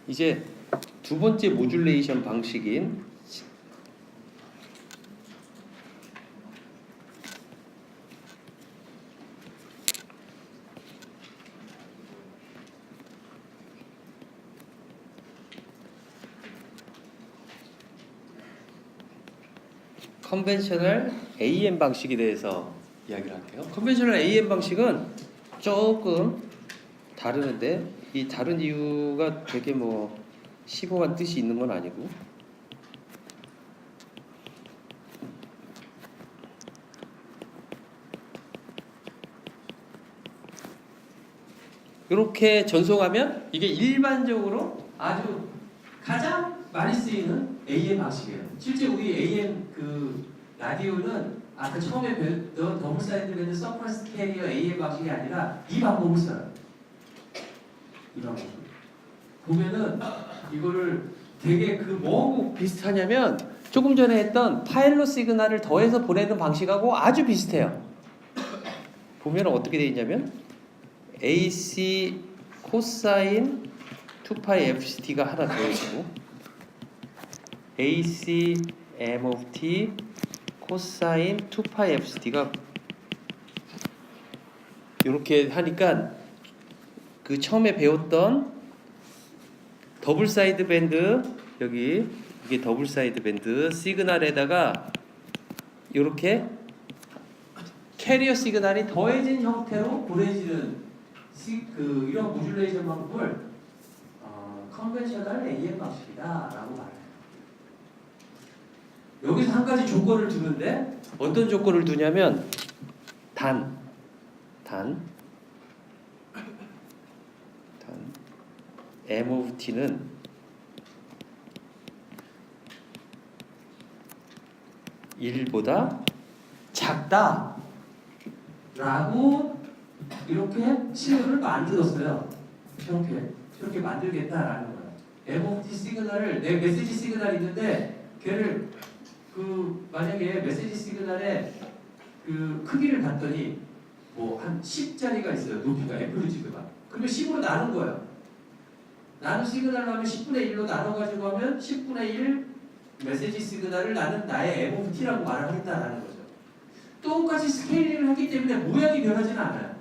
이제 두 번째 모듈레이션 방식인 컨벤셔널 AM 방식에 대해서 이야기를 할게요. 컨벤셔널 AM 방식은 조금 다르는데 이 다른 이유가 되게 심오한 뜻이 있는 건 아니고, 이렇게 전송하면 이게 일반적으로 아주 가장 많이 쓰이는 AM 방식이에요. 실제 우리 AM 라디오는 아까 처음에 배웠던 더블 사이드 밴드 서프레스 캐리어 A의 방식이 아니라 이 방법을 써요. 이 방법. 보면은 이거를 되게 그 뭐하고 비슷하냐면 조금 전에 했던 파일럿 시그널을 더해서 보내는 방식하고 아주 비슷해요. 보면 어떻게 되어 있냐면 AC 코사인 2파이 FCT가 하나 더 있고 AC M of T 코사인 2파이 FCT가 이렇게 하니까 그 처음에 배웠던 더블 사이드 밴드 여기 이게 더블 사이드 밴드 시그널에다가 이렇게 캐리어 시그널이 더해진 형태로 보내지는 이런 모듈레이션 방법을 컨벤셔널 AM 방식이다라고 말해요. 여기서 한 가지 조건을 두는데 어떤 조건을 두냐면 단 M of T는 (1보다) 작다 라고 이렇게 신호를 만들었어요. 이렇게 만들겠다라는 거예요. M of T 시그널을 내 메시지 시그널이 있는데 걔를 만약에 메시지 시그널의 그 크기를 봤더니 뭐 한 10짜리가 있어요. 높이가 앰플리튜드가. 그러면 10으로 나눈 거예요. 나눈 시그널로 하면 10분의 1로 나눠가지고 하면 10분의 1 메시지 시그널을 나는 나의 M of T라고 말을 했다라는 거죠. 똑같이 스케일링을 하기 때문에 모양이 변하지는 않아요.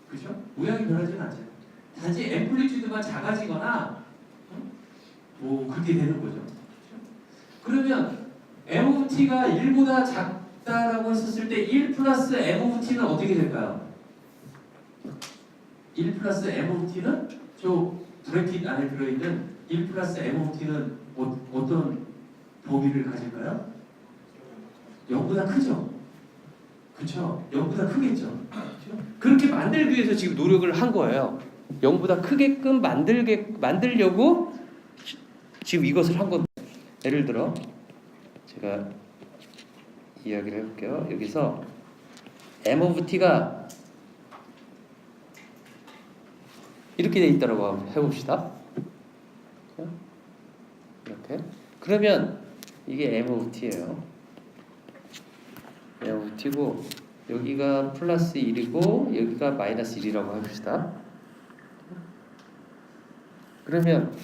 그렇죠? 모양이 변하지는 않죠. 단지 앰플리튜드만 작아지거나 뭐 그렇게 되는 거죠. 그러면 M of T가 1보다 작다라고 했었을 때 1 플러스 M of T는 어떻게 될까요? 1 플러스 M of T는 저 브래킷 안에 들어있는 1 플러스 M of T는 어떤 범위를 가질까요? 0보다 크죠? 그렇죠? 0보다 크겠죠? 그렇죠? 그렇게 만들기 위해서 지금 노력을 한 거예요. 0보다 크게끔 만들려고 지금 이것을 한 겁니다. 예를 들어 제가 이야기를 해볼게요. 여기서 M of T가 이렇게 돼 있다고 해봅시다. 이렇게. 그러면 이게 M of T예요. M of T고 여기가 플러스 1이고 여기가 마이너스 1이라고 해봅시다. 그러면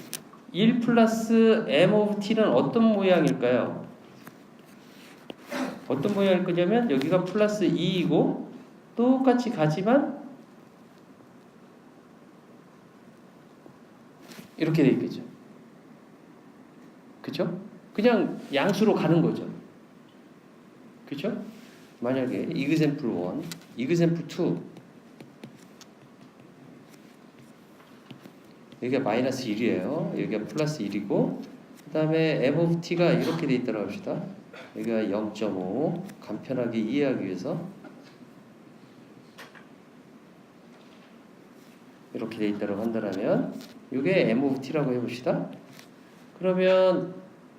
1 플러스 M of T는 어떤 모양일까요? 어떤 모양일 거냐면 여기가 플러스 2이고 똑같이 가지만 이렇게 돼 있겠죠. 그렇죠? 그냥 양수로 가는 거죠. 그렇죠? 만약에 example 1, example 2 여기가 마이너스 1이에요. 여기가 플러스 1이고 그 다음에 M of T가 이렇게 돼 있다고 합시다. 여기가 0.5 간편하게 이해하기 위해서 이렇게 돼 있다고 한다면 이게 M of T라고 해봅시다. 그러면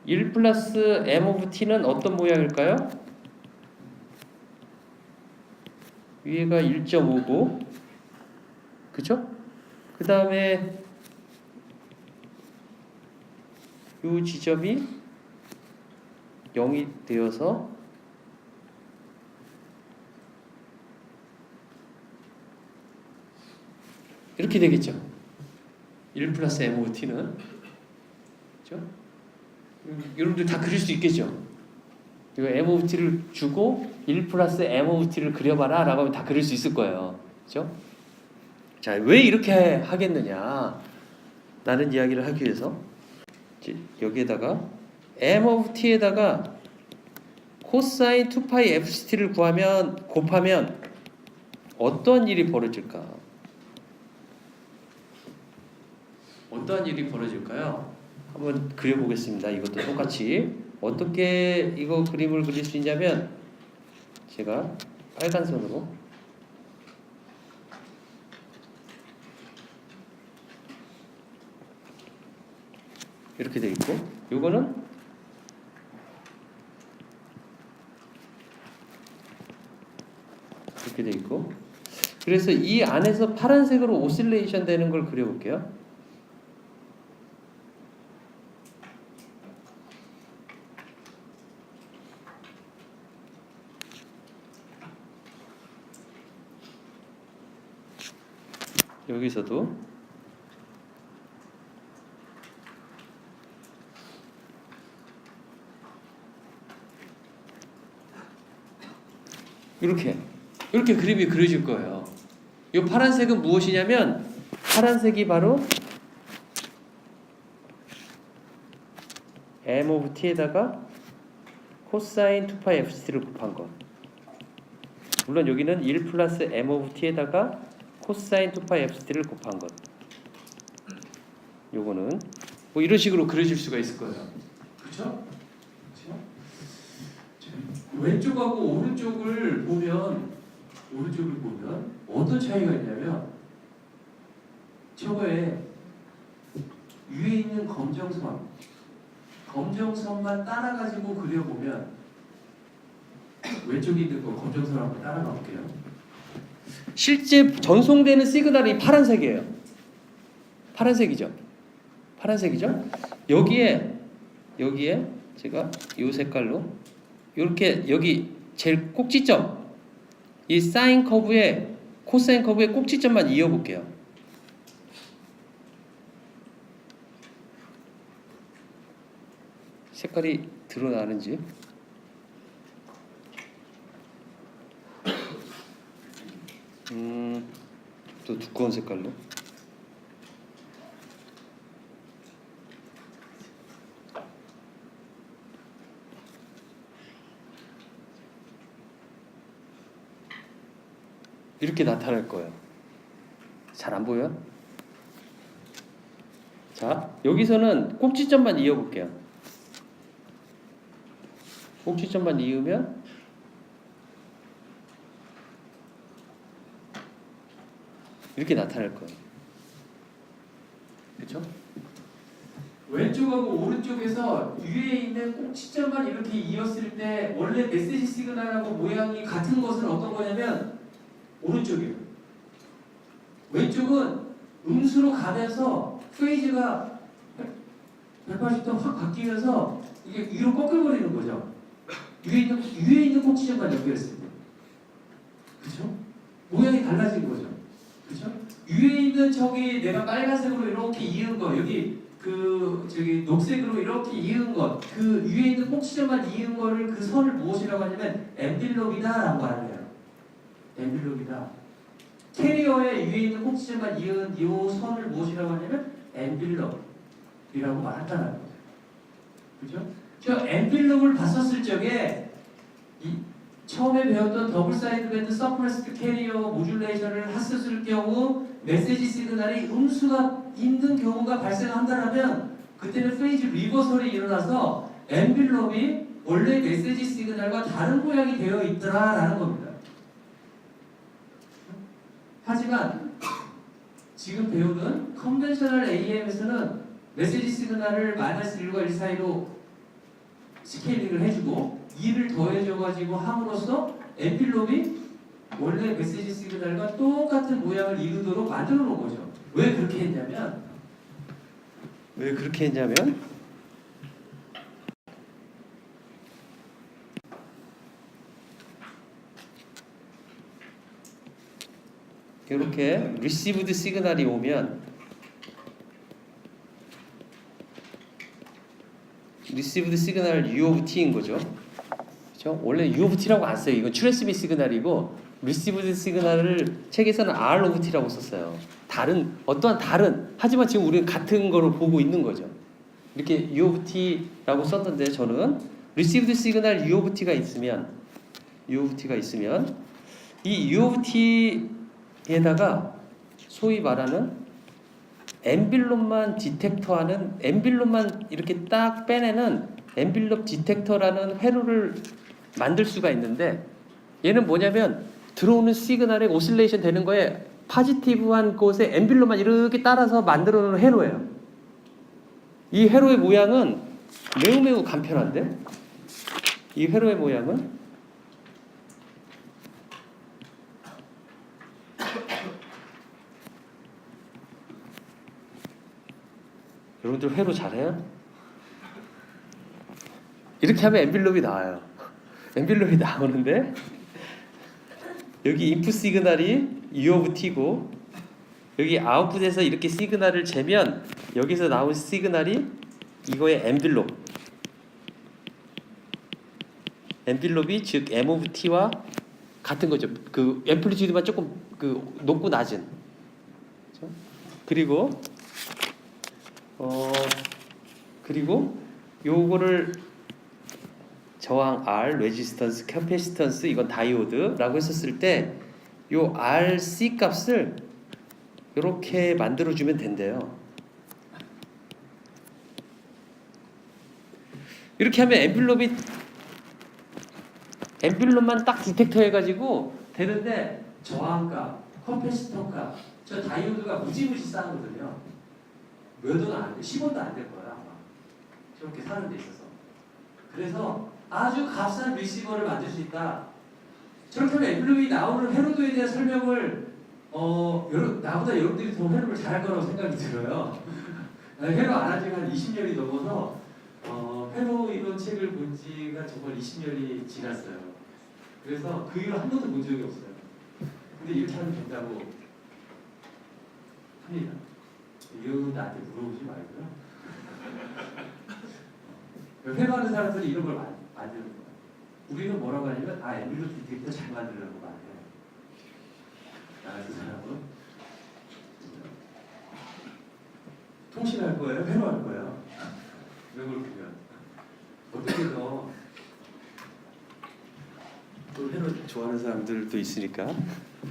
1 플러스 M of T는 어떤 모양일까요? 위에가 1.5고 그쵸? 그 다음에 이 지점이 0이 되어서 이렇게 되겠죠. 1 플러스 M of T는 그렇죠? 여러분들 다 그릴 수 있겠죠. 이거 M of T를 주고 1 플러스 M of T를 그려봐라 라고 하면 다 그릴 수 있을 거예요. 그렇죠? 자, 왜 이렇게 하겠느냐 라는 이야기를 하기 위해서 여기에다가 M of T에다가 코사인 2파이 FCT를 곱하면 어떤 일이 벌어질까? 어떤 일이 벌어질까요? 한번 그려보겠습니다. 이것도 똑같이 어떻게 이거 그림을 그릴 수 있냐면 제가 빨간 선으로 이렇게 돼 있고 요거는 이렇게 돼 있고, 그래서 이 안에서 파란색으로 오실레이션 되는 걸 그려볼게요. 여기서도 이렇게 그림이 그려질 거예요. 이 파란색은 무엇이냐면, 파란색이 바로 m of t에다가 코사인 2파이 fct를 곱한 것. 물론 여기는 1 플러스 m of t에다가 코사인 2파이 fct를 곱한 것. 요거는 뭐 이런 식으로 그려질 수가 있을 거예요. 그렇죠? 왼쪽하고 오른쪽을 보면 어떤 차이가 있냐면, 저거에 위에 있는 검정선만 따라가지고 그려보면, 왼쪽에 있는 거 검정선 한번 따라가 볼게요. 실제 전송되는 시그널이 파란색이에요. 파란색이죠. 여기에 제가 이 색깔로 이렇게 여기 제일 꼭지점, 이 사인 커브에 코사인 커브의 꼭지점만 이어볼게요. 색깔이 드러나는지. 또 두꺼운 색깔로. 이렇게 나타날 거예요. 잘 안 보여요? 자, 여기서는 꼭지점만 이어볼게요. 꼭지점만 이으면 이렇게 나타날 거예요. 그렇죠? 왼쪽하고 오른쪽에서 위에 있는 꼭지점만 이렇게 이었을 때 원래 메시지 시그널하고 모양이 같은 것은 어떤 거냐면 오른쪽이에요. 왼쪽은 음수로 가면서 페이지가 180도 확 바뀌면서 이게 위로 꺾여버리는 거죠. 위에 있는 꼭지점만 연결했을 때. 그렇죠? 모양이 달라진 거죠. 그렇죠? 위에 있는 저기 내가 빨간색으로 이렇게 이은 거, 여기 저기 녹색으로 이렇게 이은 것, 그 위에 있는 꼭지점만 이은 거를 그 선을 무엇이라고 하냐면 엔빌롭이다라고 하는 거예요. 엔빌롭이다. 캐리어의 위에 있는 꼭지점만 이은 이 선을 무엇이라고 하냐면 엔빌롭이라고 말한다는 거죠. 그렇죠? 저 엔빌롭을 봤었을 적에 처음에 배웠던 더블 사이드 밴드 서프레스드 캐리어 모듈레이션을 했었을 경우 메시지 시그널이 음수가 있는 경우가 발생한다면 그때는 페이지 리버설이 일어나서 엔빌롭이 원래 메시지 시그널과 다른 모양이 되어 있더라라는 겁니다. 하지만 지금 배우는 컨벤셔널 AM에서는 메시지 시그널을 마이너스 1과 1 사이로 스케일링을 해주고 2를 더해줘가지고 함으로써 엔빌롭이 원래 메시지 시그널과 똑같은 모양을 이루도록 만들어 놓은 거죠. 왜 그렇게 했냐면 이렇게 리시브드 시그널이 오면 리시브드 시그널 U of T인 거죠. 그렇죠? 원래 U of T라고 안 써요. 이건 트랜스밋 시그널이고 리시브드 시그널을 책에서는 R of T라고 썼어요. 어떠한 다른 하지만 지금 우리는 같은 거를 보고 있는 거죠. 이렇게 U of T라고 썼는데 저는 리시브드 시그널 U of T가 있으면 이 U of T에다가 소위 말하는 엔빌롭만 디텍터하는 엔빌롭만 이렇게 딱 빼내는 엔빌롭 디텍터라는 회로를 만들 수가 있는데 얘는 뭐냐면 들어오는 시그널에 오실레이션 되는 거에 파지티브한 곳에 엔빌롭만 이렇게 따라서 만들어 놓은 회로예요. 이 회로의 모양은 매우 간편한데 이 회로의 모양은 여러분들 회로 잘해요? 이렇게 하면 엔빌롭이 나와요. 엔빌롭이 나오는데 여기 인풋 시그널이 U of T고 여기 아웃풋에서 이렇게 시그널을 재면 여기서 나온 시그널이 이거의 엔빌롭이 즉 M of T와 같은 거죠. 그 앰플리튜드만 조금 그 높고 낮은. 그렇죠? 그리고 요거를 저항 R, 레지스턴스, 캐패시턴스 이건 다이오드라고 했었을 때 요 RC 값을 이렇게 만들어 주면 된대요. 이렇게 하면 엔빌롭만 딱 디텍터 해가지고 되는데 저항값, 컴패시터값, 저 다이오드가 무지무지 싸거든요. 몇 원 안 돼, 10원도 안 될 거야 아마. 저렇게 사는 데 있어서. 그래서 아주 값싼 리시버를 만들 수 있다. 저렇게 하면 엔빌롭이 나오는 회로도에 대한 설명을 나보다 여러분들이 더 회로를 잘할 거라고 생각이 들어요. 회로 안 한 지가 한 20년이 넘어서 회로 이론 책을 본 지가 정말 20년이 지났어요. 그래서 그 이후로 한 번도 본 적이 없어요. 근데 이렇게 하면 된다고 합니다. 이거 나한테 물어보지 말고요. 회로하는 사람들이 이런 걸 만드는 거예요. 우리는 뭐라고 하냐면 엔빌롭 디텍터 잘 만들려고 말해요. 그 사람은 통신할 거예요? 회로할 거예요? 이런 걸 보면 어떻게 또 회로 좋아하는 사람들도 있으니까.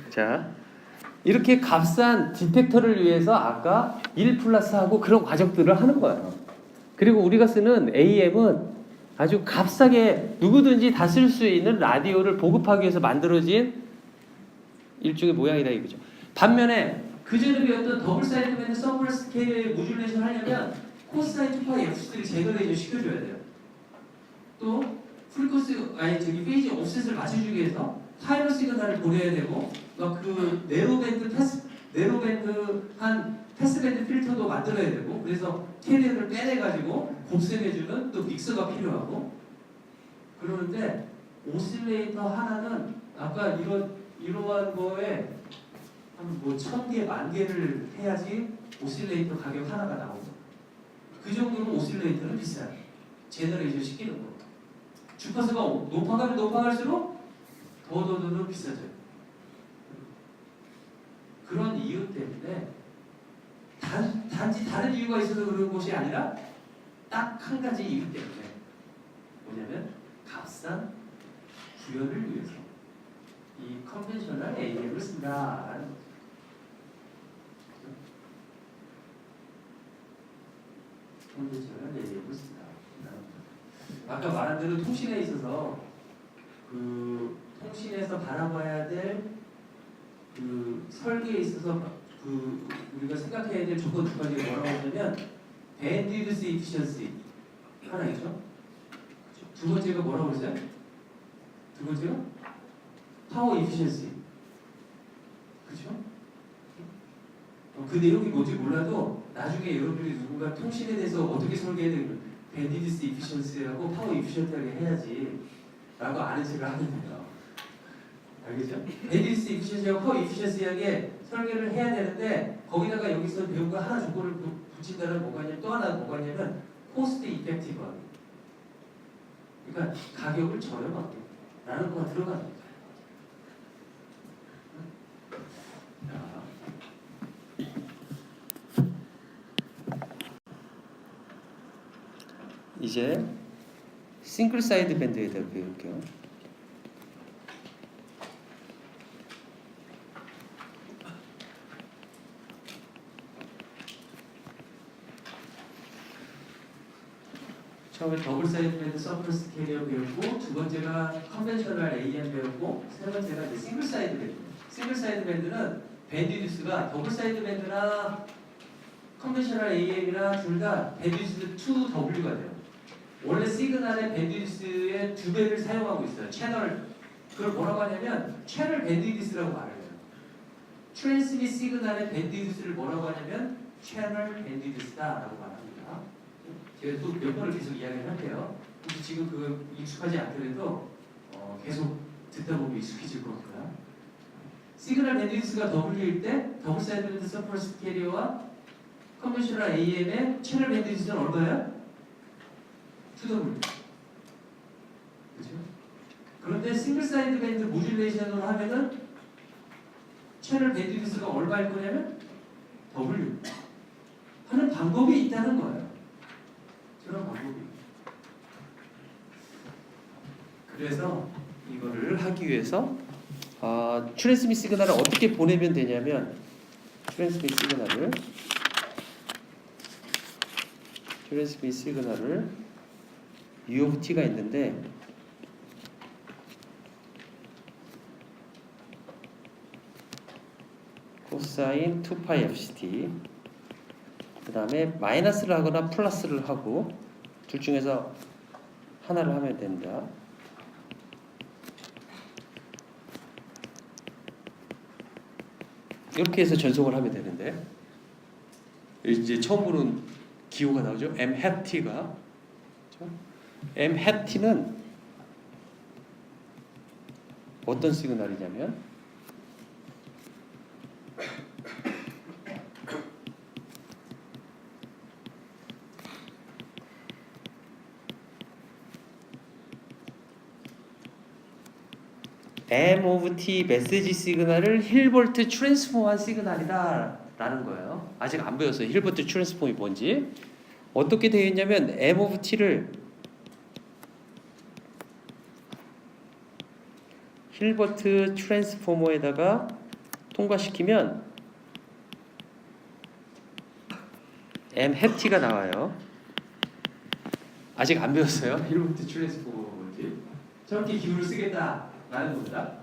자, 이렇게 값싼 디텍터를 위해서 아까 1 플러스하고 그런 과정들을 하는 거예요. 그리고 우리가 쓰는 AM은 아주 값싸게 누구든지 다 쓸 수 있는 라디오를 보급하기 위해서 만들어진 일종의 모양이다 이거죠. 반면에 그 전에 배웠던 더블 사이드 밴드 서브럴 스케일의 모듈레이션 하려면 코사인 2파이 F를 제너레이션 시켜줘야 돼요. 또 페이지 옵셋을 맞춰주기 위해서 타이머 시그널을 보내야 되고 그 네로밴드 패스밴드 필터도 만들어야 되고 그래서 캐리어를 빼내가지고 곱셈해주는 또 믹서가 필요하고 그러는데 오실레이터 하나는 아까 이러한 거에 한 1000개, 10,000개를 해야지 오실레이터 가격 하나가 나오죠. 그 정도로 오실레이터는 비싸요. 제너레이션 시키는 거. 주파수가 높아가면 높아갈수록 더 비싸져요. 그런 이유 때문에 단지 다른 이유가 있어서 그런 것이 아니라 딱 한 가지 이유 때문에 뭐냐면 값싼 구현을 위해서 이 컨벤셔널 AM을 쓴다라는 거죠. 컨벤셔널 AM을 쓴다. 아까 말한 대로 통신에 있어서 그 통신에서 바라봐야 될 그 설계에 있어서 그 우리가 생각해야 될 조건 두 가지가 뭐라고 하냐면 밴드위드스 이피션시 하나 있죠. 두 번째가 뭐라고 했어요? 두 번째가 파워 이피션시. 그렇죠? 그 내용이 뭔지 몰라도 나중에 여러분들이 누군가 통신에 대해서 어떻게 설계해야 되는 밴드위드스 이피션시라고 파워 이피션트하게 해야지 라고 아는 척을 하면 돼요. 알겠죠? 밴드위드스 이피션시하고 파워 이피션시하게 설계를 해야 되는데 거기다가 여기서 배운 거 하나 조건을 붙인다는 뭐가 있냐면 또 하나 뭐가 있냐면 코스트 이펙티브하게 그러니까 가격을 저렴하게 라는 거가 들어가는 거죠. 이제 싱글 사이드 밴드에 대해 배울게요. 처음에 더블 사이드 밴드 서브럴 스케일러 배웠고 두 번째가 컨벤셔널 AM 배웠고 세 번째가 이제 싱글 사이드 밴드. 싱글 사이드 밴드는 밴드위드스가 더블 사이드 밴드나 컨벤셔널 AM이나 둘 다 밴드위드스 2W가 돼요. 원래 시그널의 밴드위드스의 2배를 사용하고 있어요. 채널 그걸 뭐라고 하냐면 채널 밴드위드스라고 말을 해요. 트랜스밋 시그널의 밴드위드스를 뭐라고 하냐면 채널 밴디드스다라고 말합니다. 제가 또 몇 번을 계속 이야기를 할게요. 혹시 지금 그거 익숙하지 않더라도 계속 듣다 보면 익숙해질 겁니다. 시그널 밴디드스가 W일 때 더블 사이드 서퍼스 캐리어와 컨벤셔널 AM의 채널 밴디드스는 얼마예요? 2W. 그죠? 그런데 싱글 사이드 밴드 모듈레이션으로 하면은 채널 밴드위드스가 얼마일 거냐면 W 하는 방법이 있다는 거예요. 저런 방법이. 그래서 이거를 하기 위해서 트랜스밋 시그널을 어떻게 보내면 되냐면 트랜스밋 시그널을 U of T가 있는데 코사인 2파이 FCT 그 다음에 마이너스를 하거나 플러스를 하고 둘 중에서 하나를 하면 됩니다. 이렇게 해서 전송을 하면 되는데 이제 처음 보는 기호가 나오죠. M hat T가 M hat T는 어떤 시그널이냐면 M of T 메시지 시그널을 힐버트 트랜스폼한 시그널이다 라는 거예요. 아직 안 배웠어요. 힐버트 트랜스폼이 뭔지. 어떻게 되어 있냐면 M of T를 힐버트 트랜스포머에다가 통과시키면 M hat T가 나와요. 아직 안 배웠어요. 힐버트 트랜스포머가 뭔지. 저렇게 기호를 쓰겠다. 라는 겁니다.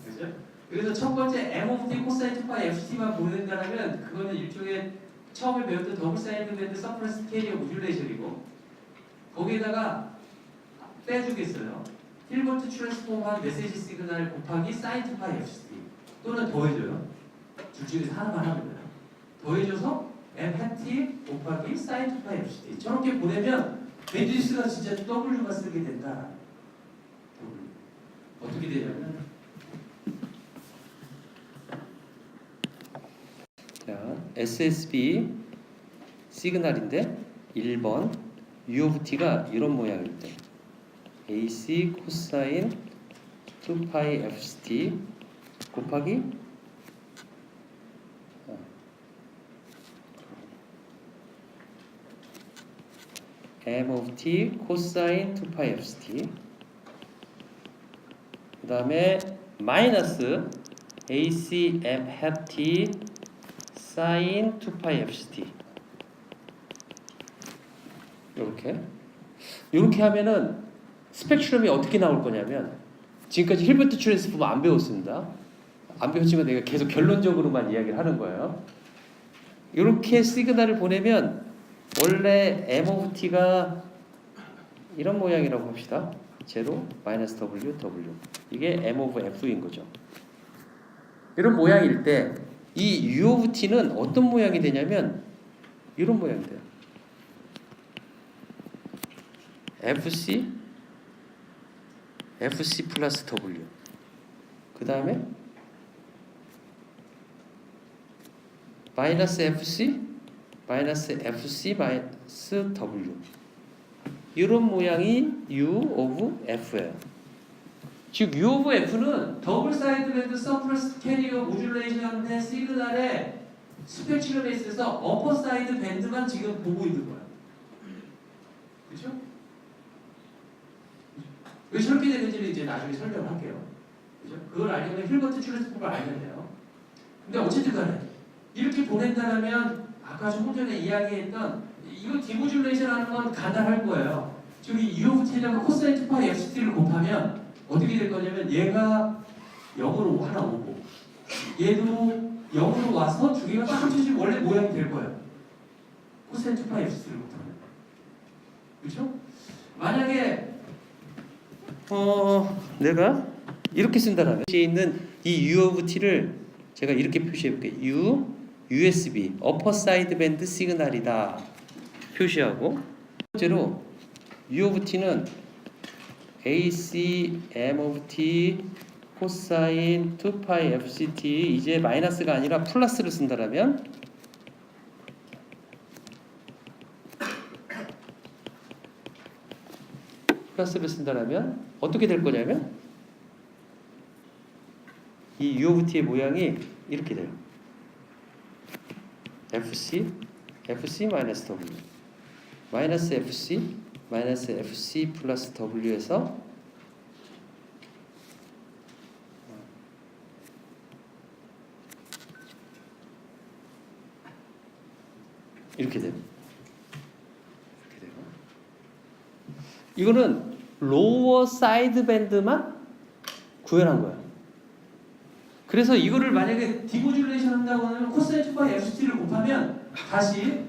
그죠? 그래서 첫 번째 M of T 코사인 2파이 FCT만 보낸다면 그거는 일종의 처음에 배웠던 더블 사이드 밴드 서프레스 캐리어 모듈레이션이고 거기에다가 빼주겠어요. 힐버트 트랜스폼한 메시지 시그널 곱하기 사인 2파이 FCT 또는 더해줘요. 둘 중에서 하나만 하면 돼요. 더해줘서 M hat T 곱하기 사인 2파이 FCT 저렇게 보내면 밴드위스가 진짜 W가 쓰게 된다. 어떻게 되냐면 자, SSB 시그널인데 1번 U of T가 이런 모양입니다. AC 코사인 2파이 FCT 곱하기 M of T 코사인 2파이 FCT 그 다음에 마이너스 AC M hat T 사인 2파이 FCT 이렇게 하면은 스펙트럼이 어떻게 나올 거냐면 지금까지 힐버트 트랜스폼 안 배웠습니다. 안 배웠지만 내가 계속 결론적으로만 이야기를 하는 거예요. 이렇게 시그널을 보내면 원래 M of T가 이런 모양이라고 합시다. 제로 마이너스 W W 이게 M of F인 거죠. 이런 모양일 때 이 U of T는 어떤 모양이 되냐면 이런 모양이 돼요. FC 플러스 W 그 다음에 마이너스 FC 마이너스 W 이런 모양이 U of F예요. 즉 U of F는 더블 사이드 밴드 서프레스 캐리어 모듈레이션의 시그널의 스펙트럼에 있어서 어퍼 사이드 밴드만 지금 보고 있는 거야. 그렇죠? 왜 저렇게 되는지는 이제 나중에 설명을 할게요. 그죠? 그걸 알려면 힐버트 트랜스폼을 알면 돼요. 근데 어쨌든 간에 이렇게 보낸다면 아까 조금 전에 이야기했던 이거 디모듈레이션 하는 건 간단할 거예요. 저기 U of T랑 코사인 2파이 FCT를 곱하면 어떻게 될 거냐면 얘가 0으로 하나 오고 얘도 0으로 와서 두 개가 딱 합쳐지면 원래 모양이 될 거예요. 코사인 2파이 FCT를 곱하면. 그렇죠? 만약에 내가 이렇게 쓴다라면 여기에 있는 이 U of T를 제가 이렇게 표시해 볼게요. U USB 어퍼 사이드 밴드 시그널이다 표시하고, 번째로 U of T는 AC M of T 코사인 2파이 FCT, 이제 마이너스가 아니라 플러스를 쓴다라면 어떻게 될 거냐면 이 U of T의 모양이 이렇게 돼요. FC 마이너스 W 마이너스 FC 플러스 W에서 이렇게 돼요. 이거는 로어 사이드 밴드만 구현한 거야. 그래서 이거를 만약에 디모듈레이션 한다고 하면 코사인 2파이 FCT를 곱하면 다시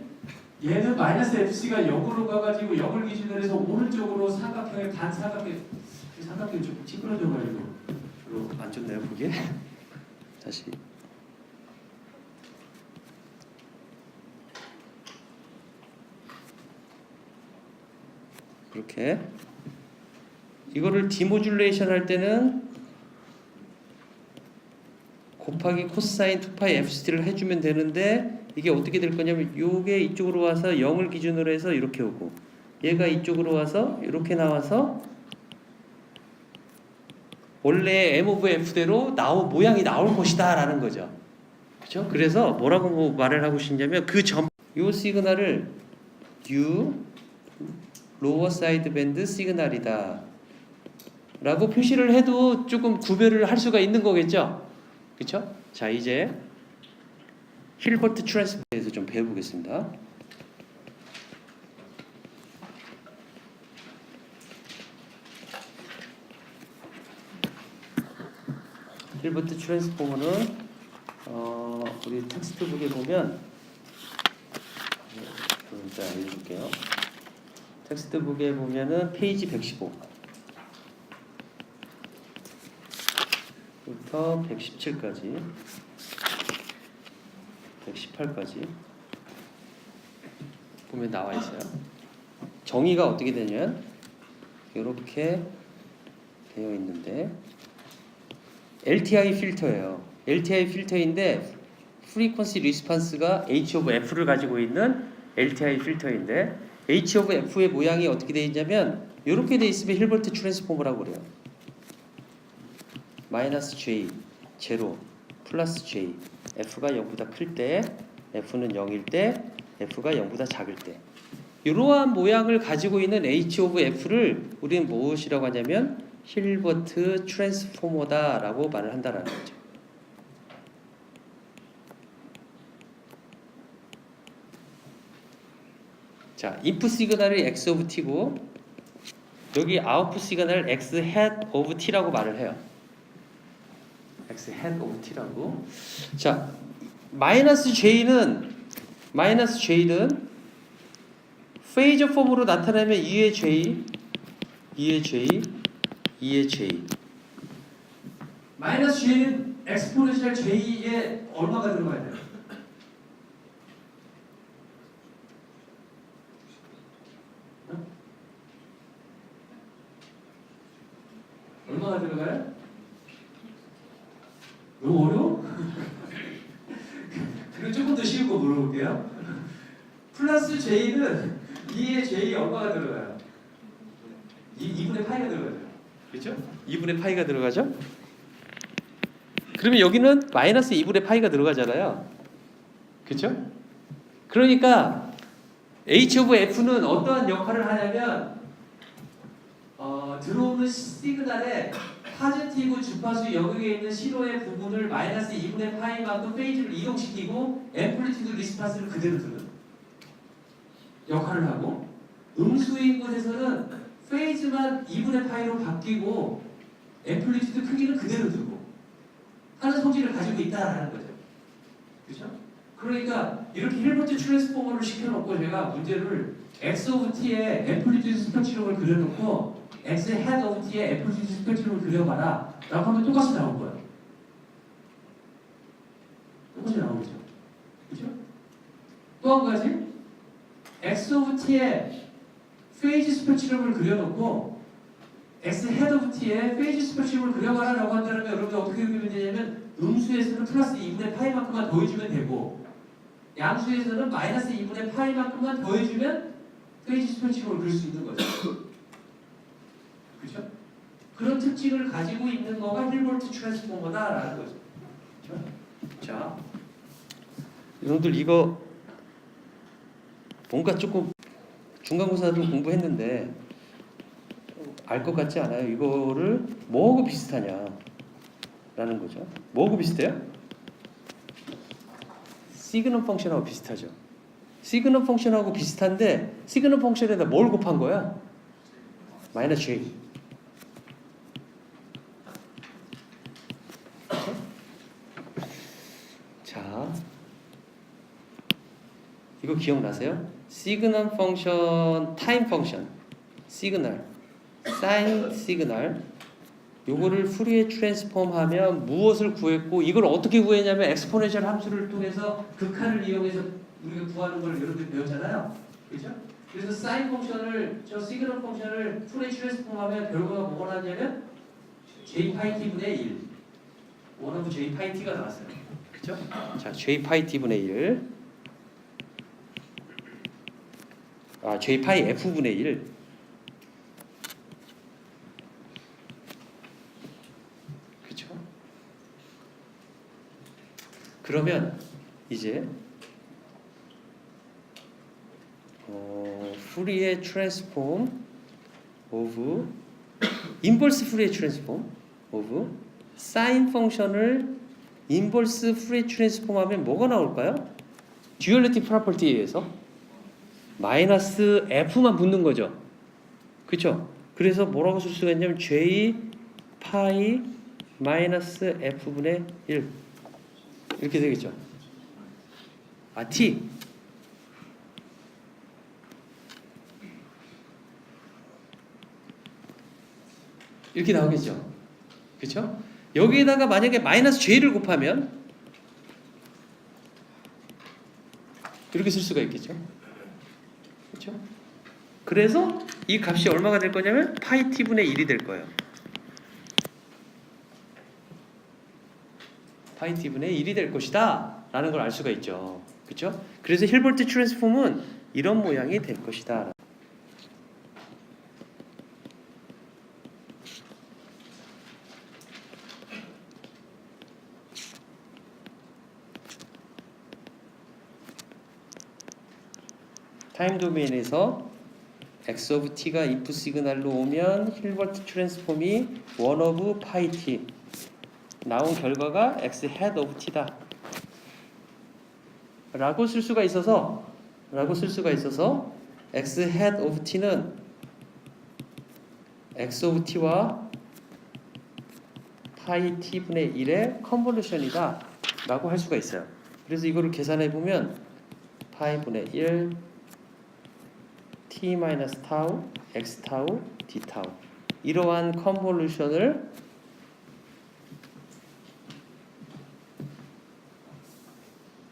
얘는 마이너스 FC가 0으로 가가지고 0을 기준으로 해서 오른쪽으로 삼각형의 반삼각형 삼각형이 조금 찌그러져가지고 별로 안 좋네요 그게. 다시 이렇게 이거를 디모듈레이션 할 때는 곱하기 코사인 2파이 FCT를 해주면 되는데, 이게 어떻게 될 거냐면 요게 이쪽으로 와서 0을 기준으로 해서 이렇게 오고, 얘가 이쪽으로 와서 이렇게 나와서 원래 M of F대로 모양이 나올 것이다 라는 거죠. 그렇죠? 그래서 뭐라고 말을 하고 싶냐면 요 시그널을 U 로어 사이드 밴드 시그널이다 라고 표시를 해도 조금 구별을 할 수가 있는 거겠죠. 그렇죠? 자, 이제 힐버트 트랜스포머에서 좀 배워보겠습니다. 힐버트 트랜스포머는 우리 텍스트북에 보면 자, 읽어줄게요. 텍스트북에 보면은 페이지 115 부터 117까지 118까지 보면 나와 있어요. 정의가 어떻게 되냐면 이렇게 되어 있는데, LTI 필터예요. LTI 필터인데 프리퀀시 리스폰스가 H of F를 가지고 있는 LTI 필터인데, H of F의 모양이 어떻게 되어 있냐면 이렇게 되어 있으면 힐버트 트랜스포머라고 그래요. 마이너스 J, 제로, 플러스 J, F가 0보다 클 때, F는 0일 때, F가 0보다 작을 때, 이러한 모양을 가지고 있는 H of F를 우리는 무엇이라고 하냐면 힐버트 트랜스포머다 라고 말을 한다라는 거죠. 자, 인풋 시그널이 X of T고 여기 아웃풋 시그널을 X hat of T라고 말을 해요. X hat of T라고. 자, 마이너스 J는 페이저 폼으로 나타내면 2의 J, 2의 J, 2의 J. 마이너스 J는 엑스포넨셜 J에 얼마가 들어가야 돼요? 얼마가 들어가요? 너무 어려워? 그럼 조금 더 쉬운 거 물어볼게요. 플러스 J는 2의 J 얼마가 들어가요? 2분의 파이가 들어가죠. 그렇죠? 2분의 파이가 들어가죠? 그러면 여기는 마이너스 2분의 파이가 들어가잖아요. 그렇죠? 그러니까 H of F는 어떠한 역할을 하냐면 들어오는 시그널의 파지티브 주파수 영역에 있는 신호의 부분을 마이너스 2분의 파이만큼 페이지를 이동시키고 앰플리튜드 리스판스를 그대로 두는 역할을 하고, 음수인 곳에서는 페이즈만 2분의 파이로 바뀌고 앰플리튜드 크기는 그대로 두고 하는 성질을 가지고 있다라는 거죠. 그렇죠? 그러니까 이렇게 힐버트 트랜스포머를 시켜놓고 제가 문제를 X of T의 앰플리튜드 스펙트럼을 그려놓고 X head of T의 앰플리튜드 스펙트럼을 그려봐라 라고 하면 똑같이 나올 거예요. 똑같이 나오겠죠. 또 한 가지 x of t의 페이지 스펙트럼을 그려놓고 x 헤드 오브 t의 페이지 스펙트럼을 그려봐라라고 한다면 여러분들 어떻게 그리면 되냐면 음수에서는 플러스 2분의 파이만큼만 더해주면 되고 양수에서는 마이너스 2분의 파이만큼만 더해주면 페이지 스펙트럼을 그릴 수 있는 거죠. 그렇죠? 그런 특징을 가지고 있는 거가 힐버트 트랜스포머다라는 거죠. 그렇죠? 자, 여러분들 이거 뭔가 조금 중간고사도 공부했는데 알 것 같지 않아요? 이거를 뭐하고 비슷하냐라는 거죠. 뭐하고 비슷해요? 시그널 펑션하고 비슷하죠. 시그널 펑션하고 비슷한데 시그널 펑션에다 뭘 곱한 거야? 마이너스 j. 자, 이거 기억나세요? 시그널 펑션, 타임 펑션, 시그널, 사인 시그널. 요거를 푸리에 트랜스폼하면 무엇을 구했고 이걸 어떻게 구했냐면 엑스포넨셜 함수를 통해서 극한을 이용해서 우리가 구하는 걸 여러분들 배웠잖아요. 그렇죠? 그래서 사인 펑션을 저 시그널 펑션을 푸리에 트랜스폼하면 결과가 뭐가 나냐면 j 파이 t분의 1. 원하고 j 파이 t가 나왔어요. 그렇죠? 자, j 파이 t분의 1. j 파이 f분의 1. 그렇죠? 그러면 이제 푸리에 트랜스폼 오브 인버스 푸리에 트랜스폼 오브 사인 펑션을 인버스 푸리에 트랜스폼하면 뭐가 나올까요? 듀얼리티 프로퍼티에 의해서 마이너스 f만 붙는 거죠. 그렇죠? 그래서 뭐라고 쓸 수가 있냐면 j 파이 마이너스 f분의 1 이렇게 되겠죠. t 이렇게 나오겠죠. 그렇죠? 여기에다가 만약에 마이너스 j를 곱하면 이렇게 쓸 수가 있겠죠. 그렇죠? 그래서 이 값이 얼마가 될 거냐면 파이 t분의 1이 될 거예요. 파이 t분의 1이 될 것이다 라는 걸 알 수가 있죠. 그렇죠? 그래서 힐버트 트랜스폼은 이런 모양이 될 것이다. 타임 도메인에서 x of t가 if 시그널로 오면 힐버트 트랜스폼이 1 of 파이 t 나온 결과가 x head of t다 라고 쓸 수가 있어서 x head of t는 x of t와 파이 t분의 1의 컨볼루션이다 라고 할 수가 있어요. 그래서 이거를 계산해 보면 파이분의 1 t 마이너스 타우 x 타우 d 타우 이러한 컨볼루션을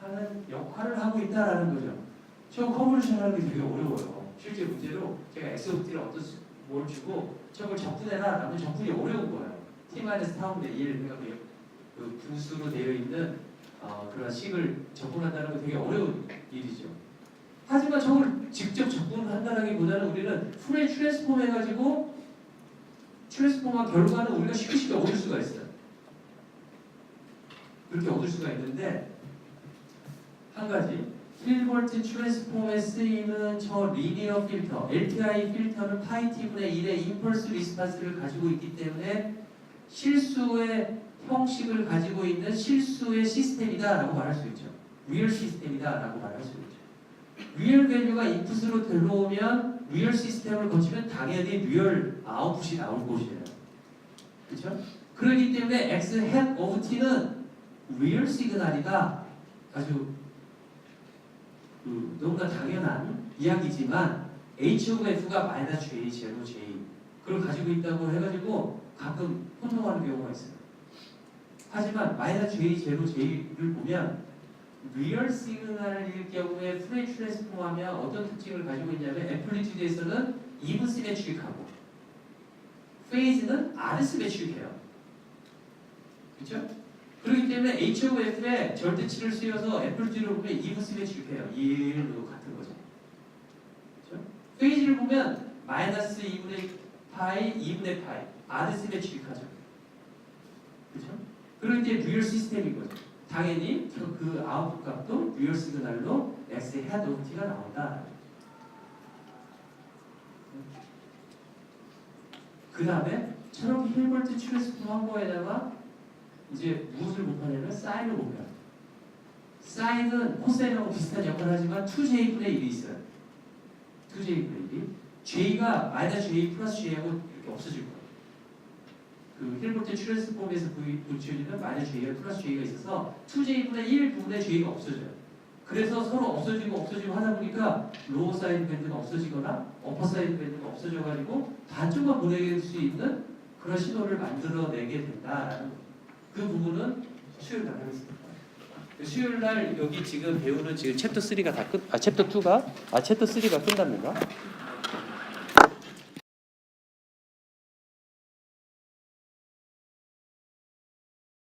하는 역할을 하고 있다라는 거죠. 저 컨볼루션 하는 게 되게 어려워요. 실제 문제로 제가 x of t를 어떤 뭘 주고 저걸 적분해라 라면 적분이 어려운 거예요. t 마이너스 타우분의 1 그 분수로 되어 있는 그런 식을 적분한다는 건 되게 어려운 일이죠. 하지만 저걸 직접 적분한다라기보다는 우리는 푸리에 트랜스폼 해가지고 트랜스폼한 결과는 우리가 쉽게 얻을 수가 있어요. 그렇게 얻을 수가 있는데 한 가지 힐버트 트랜스폼에 쓰이는 저 리니어 필터 LTI 필터는 파이 t분의 1의 임펄스 리스판스를 가지고 있기 때문에 실수의 형식을 가지고 있는 실수의 시스템이다라고 말할 수 있죠. 리얼 시스템이다라고 말할 수 있죠. 리얼 밸류가 인풋으로 들어오면 리얼 시스템을 거치면 당연히 리얼 아웃풋이 나올 것이에요. 그렇죠? 그렇기 때문에 x hat of t는 리얼 시그널이다. 아주 너무나 당연한 이야기지만 h of f가 마이너스 j, 제로 j 그걸 가지고 있다고 해가지고 가끔 혼동하는 경우가 있어요. 하지만 마이너스 j, 제로 j를 보면 리얼 시그널일 경우에 프레임 트랜스폼하면 어떤 특징을 가지고 있냐면 앰플리튜드에서는 이븐 시메트릭하고 페이즈는 아르 시메트릭해요. 그렇죠? 그렇기 때문에 HOF에 절대치를 쓰여서 앰플리튜드를 보면 이븐 시메트릭해요. 1로 같은 거죠. 그렇죠? 페이즈를 보면 마이너스 2분의 파이, 2분의 파이 아르 시메트릭하죠. 그렇죠? 그럴 때 리얼 시스템인 거죠. 당연히 그 아웃풋 값도 리얼 시그널로 X의 헤드 오브 T가 나온다. 그 다음에 저렇게 힐버트 트랜스폼 한 거에다가 이제 무엇을 곱하냐면 사인을 곱해요. 사인은 코사인하고 비슷한 역할을 하지만 2J분의 1이 있어요. 2J분의 1이 J가 마이너스 J 플러스 J하고 이렇게 없어질 거예요. 그 힐버트 트랜스폼에서 붙여지는 마이너스 J와 플러스 J가 있어서 2J분의 1 부분의 J가 없어져요. 그래서 서로 없어지고 하다 보니까 로우 사이드 밴드가 없어지거나 어퍼 사이드 밴드가 없어져가지고 반쪽만 보내줄 수 있는 그런 신호를 만들어내게 된다라는 그 부분은 수요일 날 하겠습니다. 수요일 날 여기 지금 배우는 지금 챕터 3가 챕터 2가 챕터 3가 끝납니다.